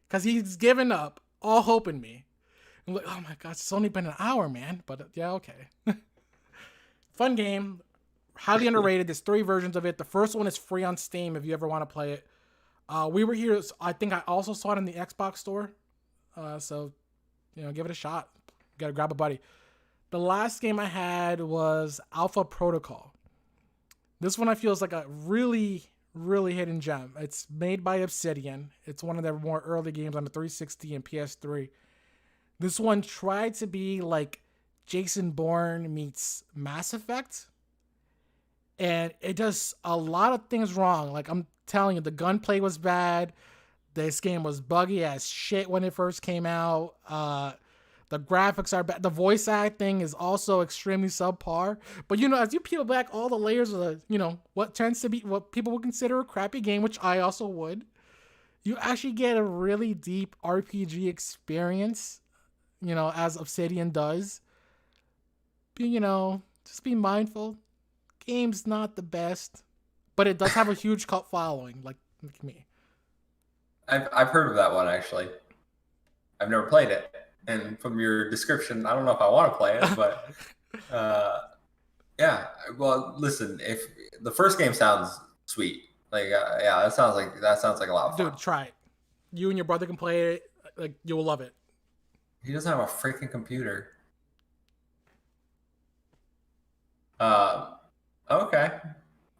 because he's given up all hope in me. I'm like, oh my gosh, it's only been an hour, man. But yeah, okay. Fun game. Highly underrated. There's 3 versions of it. The first one is free on Steam if you ever want to play it. We were here. I think I also saw it in the Xbox store. So, give it a shot. You gotta grab a buddy. The last game I had was Alpha Protocol. This one I feel is like a really, really hidden gem. It's made by Obsidian. It's one of their more early games on the 360 and PS3. This one tried to be like Jason Bourne meets Mass Effect. And it does a lot of things wrong. Like, I'm telling you, the gunplay was bad. This game was buggy as shit when it first came out. The graphics are bad. The voice acting is also extremely subpar. But, as you peel back all the layers of what tends to be what people would consider a crappy game, which I also would, you actually get a really deep RPG experience, as Obsidian does. But, just be mindful. Game's not the best, but it does have a huge cult following, like me. I've heard of that one, actually. I've never played it. And from your description, I don't know if I want to play it, but yeah. Well, listen, if the first game sounds sweet, like that sounds like a lot of fun. Dude, try it. You and your brother can play it. Like, you will love it. He doesn't have a freaking computer. Okay.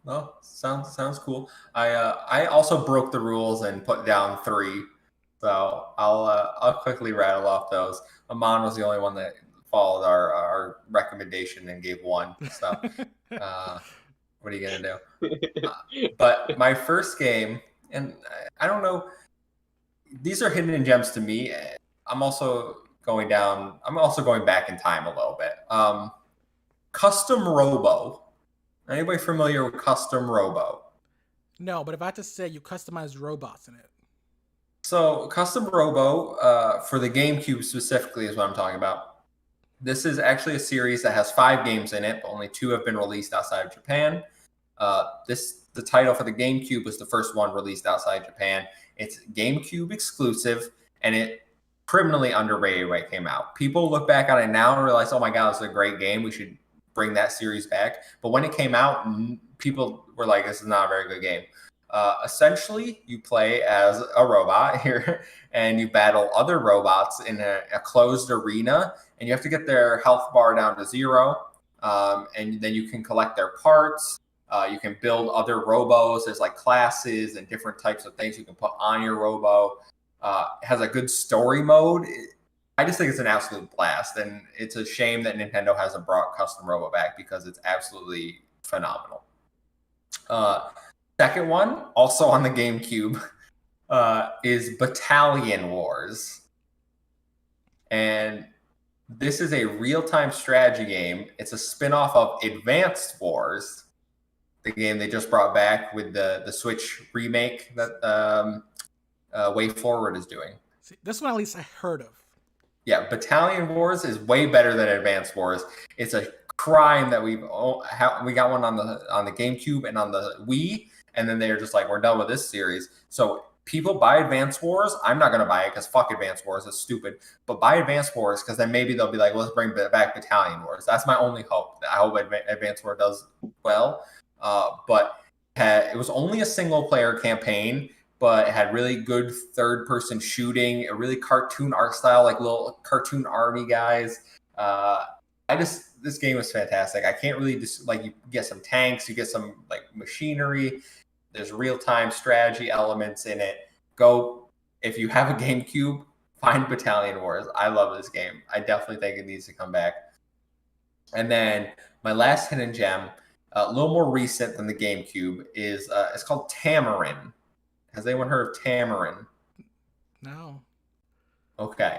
Well, sounds cool. I also broke the rules and put down 3. So I'll quickly rattle off those. Amon was the only one that followed our recommendation and gave 1. So what are you gonna do? But my first game, and I don't know, these are hidden gems to me. I'm also going back in time a little bit. Custom Robo. Anybody familiar with Custom Robo? No, but if I had to say, you customize robots in it. So Custom Robo, for the GameCube specifically, is what I'm talking about. This is actually a series that has 5 games in it, but only 2 have been released outside of Japan. The title for the GameCube was the first one released outside Japan. It's GameCube exclusive, and it criminally underrated when it came out. People look back on it now and realize, oh my god, this is a great game. We should bring that series back. But when it came out, people were like, this is not a very good game. Essentially, you play as a robot here, and you battle other robots in a closed arena, and you have to get their health bar down to 0, and then you can collect their parts. You can build other robos. There's like classes and different types of things you can put on your robo. It has a good story mode. I just think it's an absolute blast, and it's a shame that Nintendo hasn't brought custom robo back because it's absolutely phenomenal. Second one, also on the GameCube, is Battalion Wars. And this is a real-time strategy game. It's a spin-off of Advanced Wars, the game they just brought back with the Switch remake that Way Forward is doing. See, this one at least I heard of. Yeah, Battalion Wars is way better than Advanced Wars. It's a crime that we got one on the GameCube and on the Wii, and then they're just like, we're done with this series. So people buy Advanced Wars. I'm not going to buy it because fuck Advanced Wars. It's stupid. But buy Advanced Wars because then maybe they'll be like, let's bring back Battalion Wars. That's my only hope. I hope Advanced Wars does well. But it was only a single-player campaign, but it had really good third-person shooting, a really cartoon art style, like little cartoon army guys. This game was fantastic. I can't really you get some tanks, you get some like machinery. There's real-time strategy elements in it. Go, if you have a GameCube, find Battalion Wars. I love this game. I definitely think it needs to come back. And then my last hidden gem, a little more recent than the GameCube, is it's called Tamarin. Has anyone heard of Tamarin? No. Okay.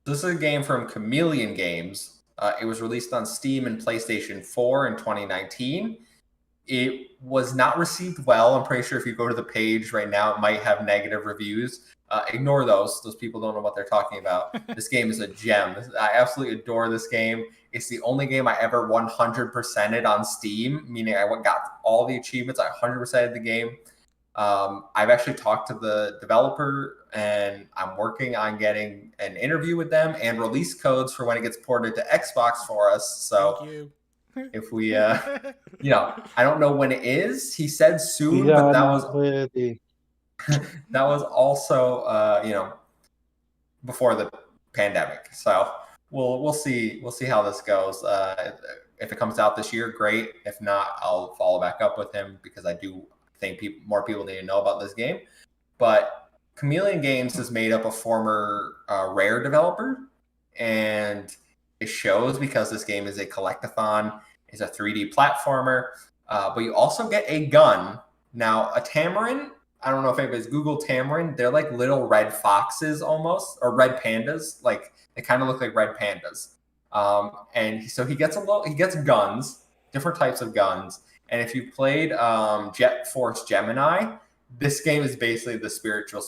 This is a game from Chameleon Games. It was released on Steam and PlayStation 4 in 2019. It was not received well. I'm pretty sure if you go to the page right now, it might have negative reviews. Ignore those. Those people don't know what they're talking about. This game is a gem. I absolutely adore this game. It's the only game I ever 100%ed on Steam, meaning I got all the achievements. I 100%ed the game. I've actually talked to the developer, and I'm working on getting an interview with them and release codes for when it gets ported to Xbox for us. So Thank you. if we, I don't know when it is. He said soon, but that was also, before the pandemic. So we'll see how this goes. If it comes out this year, great. If not, I'll follow back up with him because I do think more people need to know about this game. But Chameleon Games is made up of former Rare developer, and it shows because this game is a collectathon. It's a 3D platformer, but you also get a gun. Now, a Tamarin, I don't know if anybody's Googled Tamarin. They're like little red foxes almost, or red pandas. Like they kind of look like red pandas. And so he gets guns, different types of guns. And if you played Jet Force Gemini, this game is basically the spiritual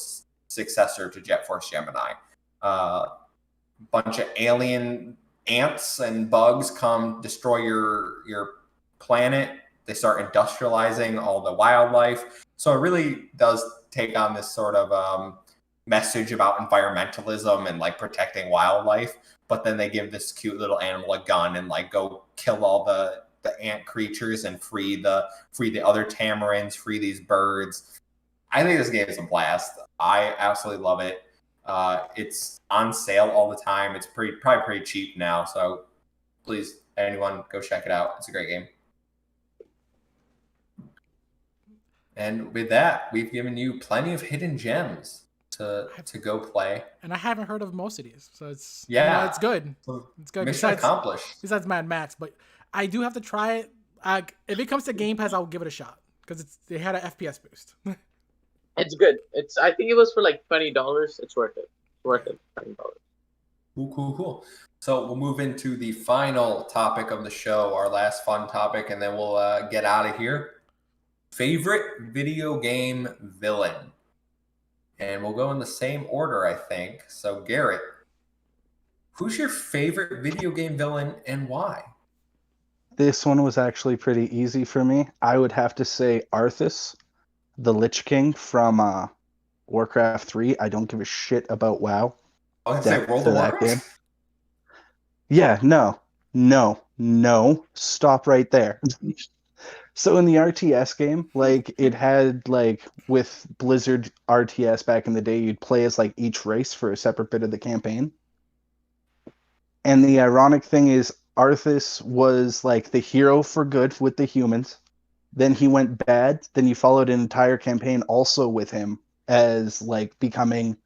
successor to Jet Force Gemini. Bunch of alien ants and bugs come destroy your planet. They start industrializing all the wildlife. So it really does take on this sort of message about environmentalism and like protecting wildlife. But then they give this cute little animal a gun and like go kill all the ant creatures and free the other tamarins, free these birds. I think this game is a blast. I absolutely love it. It's on sale all the time. It's probably pretty cheap now. So please, anyone, go check it out. It's a great game. And with that, we've given you plenty of hidden gems to go play. And I haven't heard of most of these, so it's it's good. It's good. Mission accomplished. Besides Mad Max, but I do have to try it. If it comes to Game Pass, I'll give it a shot because they had an FPS boost. It's good. I think it was for like $20. It's worth it. $20. Cool. So we'll move into the final topic of the show, our last fun topic, and then we'll get out of here. Favorite video game villain. And we'll go in the same order, I think. So Garrett, who's your favorite video game villain and why? This one was actually pretty easy for me. I would have to say Arthas, the Lich King from Warcraft 3. I don't give a shit about WoW. I was gonna say World of Warcraft. Yeah, no. Stop right there. So in the RTS game, like it had like with Blizzard RTS back in the day, you'd play as like each race for a separate bit of the campaign. And the ironic thing is Arthas was like the hero for good with the humans. Then he went bad. Then you followed an entire campaign also with him as like becoming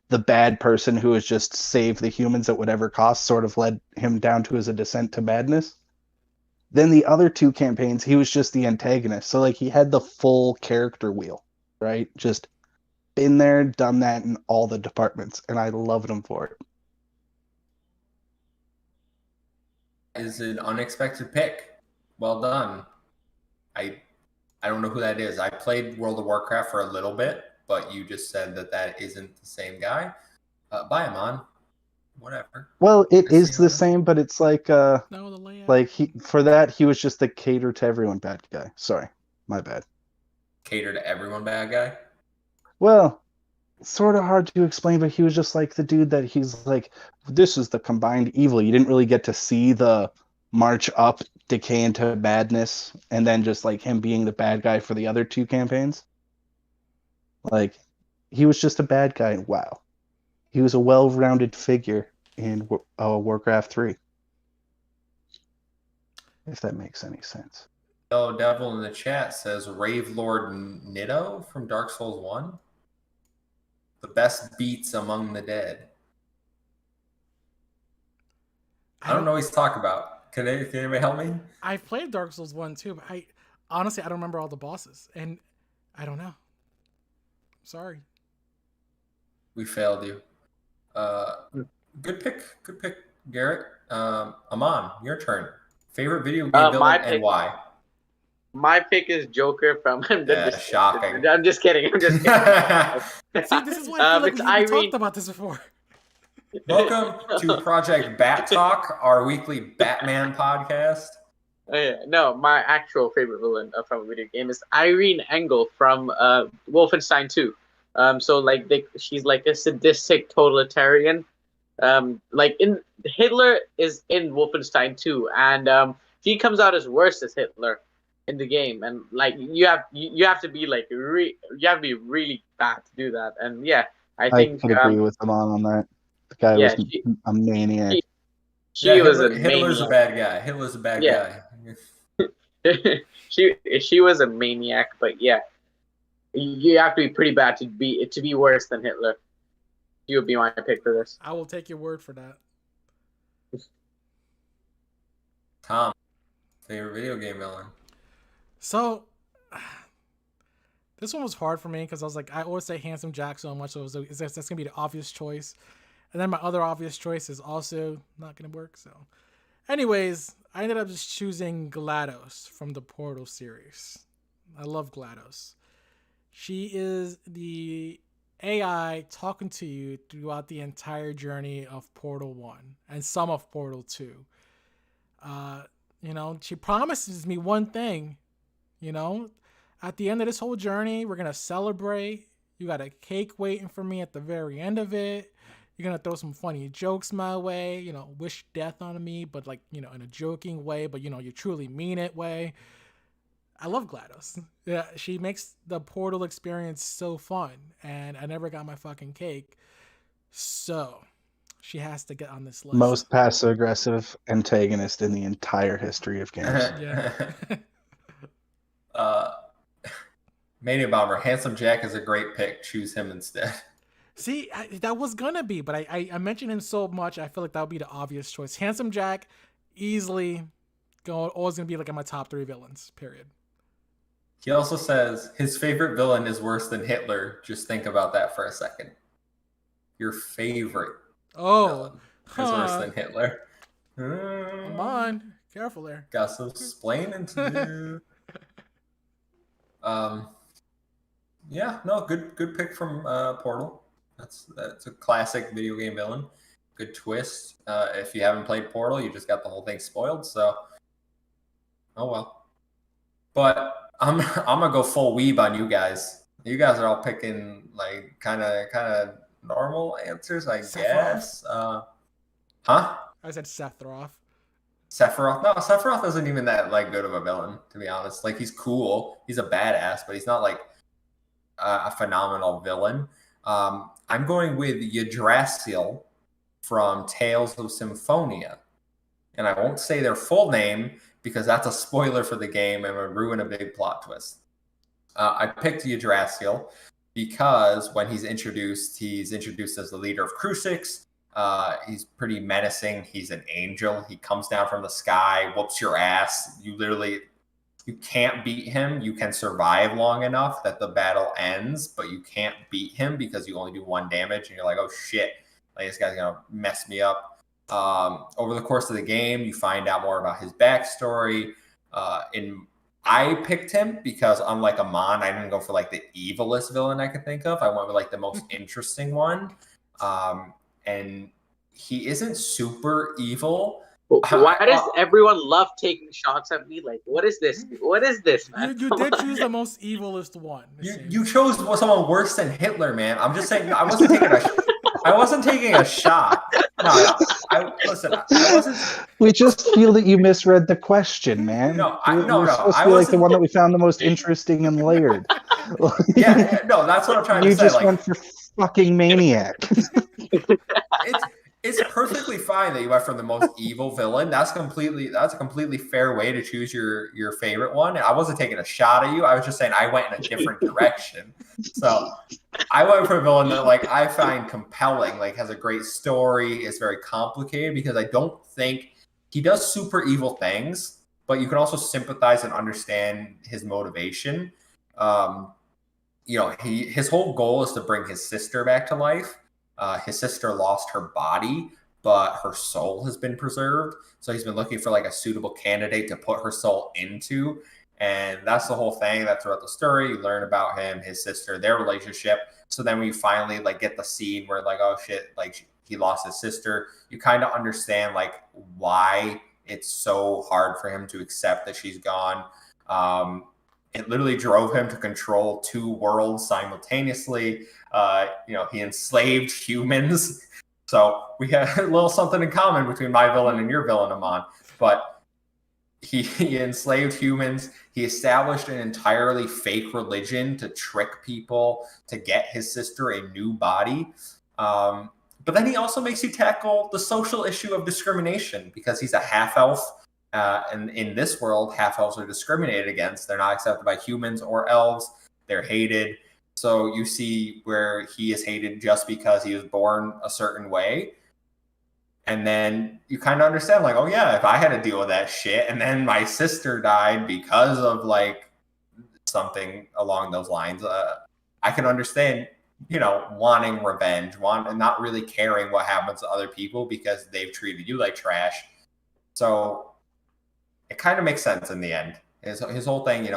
the bad person who has just saved the humans at whatever cost, sort of led him down to as a descent to madness. Then the other two campaigns, he was just the antagonist. So like he had the full character wheel, right? Just been there, done that in all the departments, and I loved him for it. Is an unexpected pick. Well done. I don't know who that is. I played World of Warcraft for a little bit, but you just said that isn't the same guy. Bye, Amon. Whatever. Well, it is the same, but it's like No, the layout. like he was just the cater to everyone bad guy. Sorry, my bad. Cater to everyone bad guy? Well, sort of hard to explain, but he was just like the dude that he's like, this is the combined evil. You didn't really get to see the march up, decay into madness, and then just like him being the bad guy for the other two campaigns. Like, he was just a bad guy. Wow. He was a well-rounded figure in Warcraft 3. If that makes any sense. Oh, Devil in the chat says Rave Lord Nitto from Dark Souls 1. The best beats among the dead. I don't know what he's talking about. Can anybody help me? I played Dark Souls 1 too, but I honestly don't remember all the bosses, and I don't know. Sorry. We failed you. Good pick, Garrett. Amon, your turn. Favorite video game villain and why? My pick is Joker from. Shocking. I'm just kidding. See, this is why I feel like we talked about this before. Welcome to Project Bat Talk, our weekly Batman podcast. No, my actual favorite villain from a video game is Irene Engel from Wolfenstein 2. So like she's like a sadistic totalitarian. Like Hitler is in Wolfenstein 2, and he comes out as worse as Hitler in the game, and like you have to be like you have to be really bad to do that. And yeah, I think could agree with him on that. The guy was a maniac. Hitler's a bad guy. Hitler's a bad guy. She was a maniac, but yeah, you have to be pretty bad to be worse than Hitler. She would be my pick for this. I will take your word for that. Tom, favorite video game villain? So, this one was hard for me because I was like, I always say Handsome Jack so much, so that's going to be the obvious choice. And then my other obvious choice is also not going to work. So, anyways, I ended up just choosing GLaDOS from the Portal series. I love GLaDOS. She is the AI talking to you throughout the entire journey of Portal 1 and some of Portal 2. She promises me one thing, at the end of this whole journey, we're going to celebrate. You got a cake waiting for me at the very end of it. You're going to throw some funny jokes my way, wish death on me, but like, in a joking way, but you truly mean it way. I love GLaDOS. Yeah, she makes the Portal experience so fun, and I never got my fucking cake. So, she has to get on this list. Most passive-aggressive antagonist in the entire history of games. Yeah. Mania Bomber, Handsome Jack is a great pick. Choose him instead. See, that was gonna be, but I mentioned him so much, I feel like that would be the obvious choice. Handsome Jack, easily always gonna be like in my top 3 villains, period. He also says his favorite villain is worse than Hitler. Just think about that for a second. Your favorite villain is worse than Hitler. Come on, careful there. Got some explaining to do. Yeah, no, good pick from Portal. That's a classic video game villain. Good twist. If you haven't played Portal, you just got the whole thing spoiled. So, oh well. But I'm gonna go full weeb on you guys You guys are all picking like kind of normal answers, I Sephiroth. guess. Huh? I said Sephiroth. Sephiroth? No, Sephiroth isn't even that like good of a villain, to be honest. Like he's cool, he's a badass, but he's not like a phenomenal villain. I'm going with Yggdrasil from Tales of Symphonia, and I won't say their full name because that's a spoiler for the game and would ruin a big plot twist. I picked Yggdrasil because when he's introduced as the leader of Crucix. He's pretty menacing. He's an angel. He comes down from the sky, whoops your ass. You can't beat him. You can survive long enough that the battle ends, but you can't beat him because you only do 1 damage, and you're like, oh shit, like this guy's gonna mess me up. Over the course of the game, you find out more about his backstory. I picked him because unlike Amon, I didn't go for like the evilest villain I could think of. I went with like the most interesting one. And he isn't super evil. Why does everyone love taking shots at me? Like, what is this? What is this, man? You did choose the most evilest one. You chose someone worse than Hitler, man. I'm just saying I wasn't taking a shot. No, I wasn't. We just feel that you misread the question, man. No, supposed to be like the one that we found the most interesting and layered. No, that's what I'm trying to say. You just went for fucking maniac. It's perfectly fine that you went for the most evil villain. That's a completely fair way to choose your favorite one. I wasn't taking a shot at you. I was just saying I went in a different direction. So I went for a villain that like I find compelling, like has a great story, is very complicated because I don't think he does super evil things, but you can also sympathize and understand his motivation. His whole goal is to bring his sister back to life. His sister lost her body, but her soul has been preserved. So he's been looking for like a suitable candidate to put her soul into. And that's the whole thing. That throughout the story, you learn about him, his sister, their relationship. So then we finally like get the scene where like, oh shit, like he lost his sister. You kind of understand like why it's so hard for him to accept that she's gone. It literally drove him to control 2 worlds simultaneously. He enslaved humans. So we had a little something in common between my villain and your villain, Amon. But he enslaved humans. He established an entirely fake religion to trick people to get his sister a new body. But then he also makes you tackle the social issue of discrimination because he's a half-elf. And in this world, half-elves are discriminated against. They're not accepted by humans or elves. They're hated. So you see where he is hated just because he was born a certain way. And then you kind of understand, like, oh, yeah, if I had to deal with that shit and then my sister died because of, like, something along those lines, I can understand, wanting revenge, and not really caring what happens to other people because they've treated you like trash. So it kind of makes sense in the end. His whole thing,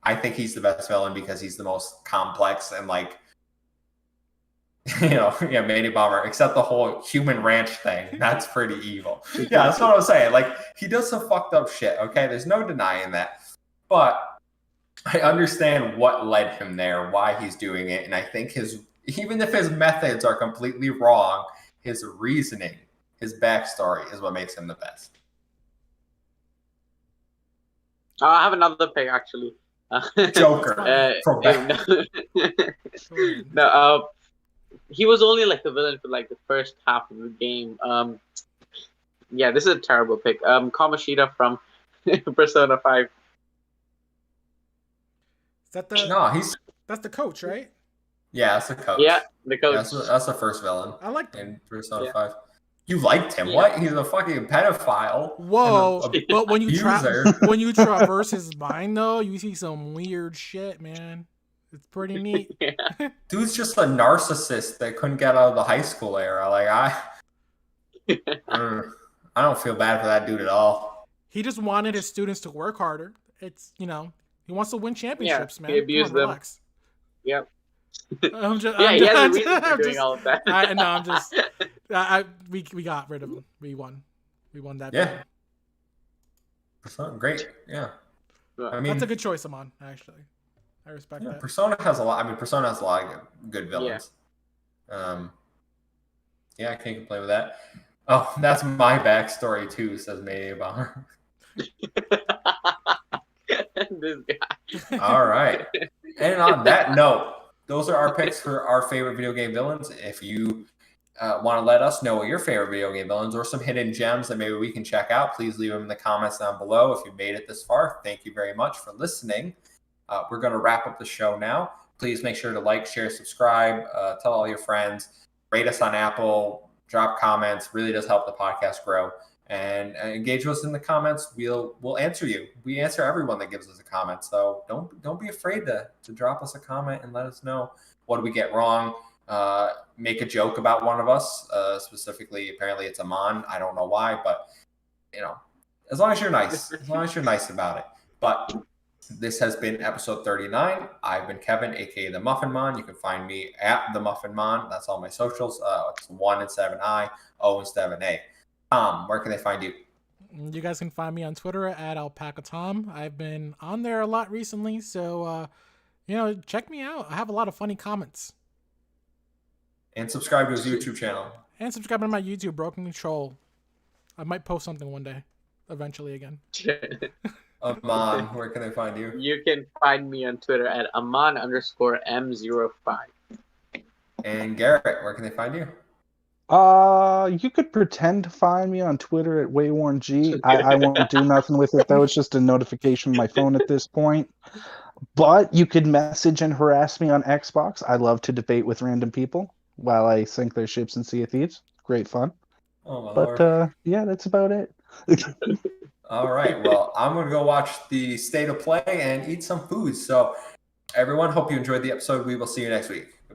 I think he's the best villain because he's the most complex and like, Manny Bomber, except the whole human ranch thing. That's pretty evil. Yeah, that's what I'm saying. Like, he does some fucked up shit, okay? There's no denying that. But I understand what led him there, why he's doing it. And I think even if his methods are completely wrong, his reasoning, his backstory is what makes him the best. I have another pick, actually. Joker. No, he was only like the villain for like the first half of the game. Yeah, this is a terrible pick. Kamoshida from Persona 5. That's the coach, right? Yeah, that's the coach. Yeah, the coach. Yeah, that's the first villain. I like in Persona 5. You liked him? Yeah. What? He's a fucking pedophile. Whoa! But when you traverse his mind, though, you see some weird shit, man. It's pretty neat. Yeah. Dude's just a narcissist that couldn't get out of the high school era. Like I don't feel bad for that dude at all. He just wanted his students to work harder. It's he wants to win championships, man. He abused them. Relax. Yep. He has a reason for doing all of that. We got rid of him. We won that. Yeah. Great. Yeah. I mean, that's a good choice, Amon, actually. I respect Yeah, that. Persona has a lot. I mean, Persona has a lot of good villains. Yeah, I can't complain with that. Oh, that's my backstory too, says Mayday Bomber. This guy. All right. And on that note, those are our picks for our favorite video game villains. If you want to let us know what your favorite video game villains or some hidden gems that maybe we can check out, please leave them in the comments down below. If you made it this far, thank you very much for listening. We're going to wrap up the show now. Please make sure to like, share, subscribe, tell all your friends, rate us on Apple, drop comments. Really does help the podcast grow. And engage with us in the comments. We'll answer you. We answer everyone that gives us a comment. So don't be afraid to drop us a comment and let us know what do we get wrong. Make a joke about one of us. Specifically, apparently it's Amon. I don't know why, but as long as you're nice, about it. But this has been episode 39. I've been Kevin, aka the Muffin Mon. You can find me at the Muffin Mon. That's all my socials. It's 1 and 7I, O and 7A. Tom, where can they find you? You guys can find me on Twitter at Alpaca Tom. I've been on there a lot recently, so check me out. I have a lot of funny comments. And subscribe to his YouTube channel. And subscribe to my YouTube, Broken Control. I might post something one day, eventually again. Amon, where can they find you? You can find me on Twitter at Amon_M05. And Garrett, where can they find you? You could pretend to find me on Twitter at WaywornG. I won't do nothing with it though. It's just a notification on my phone at this point. But you could message and harass me on Xbox. I love to debate with random people while I sink their ships in Sea of Thieves. Great fun. Oh my Lord. Yeah, that's about it. All right. Well, I'm going to go watch the State of Play and eat some food. So everyone, hope you enjoyed the episode. We will see you next week.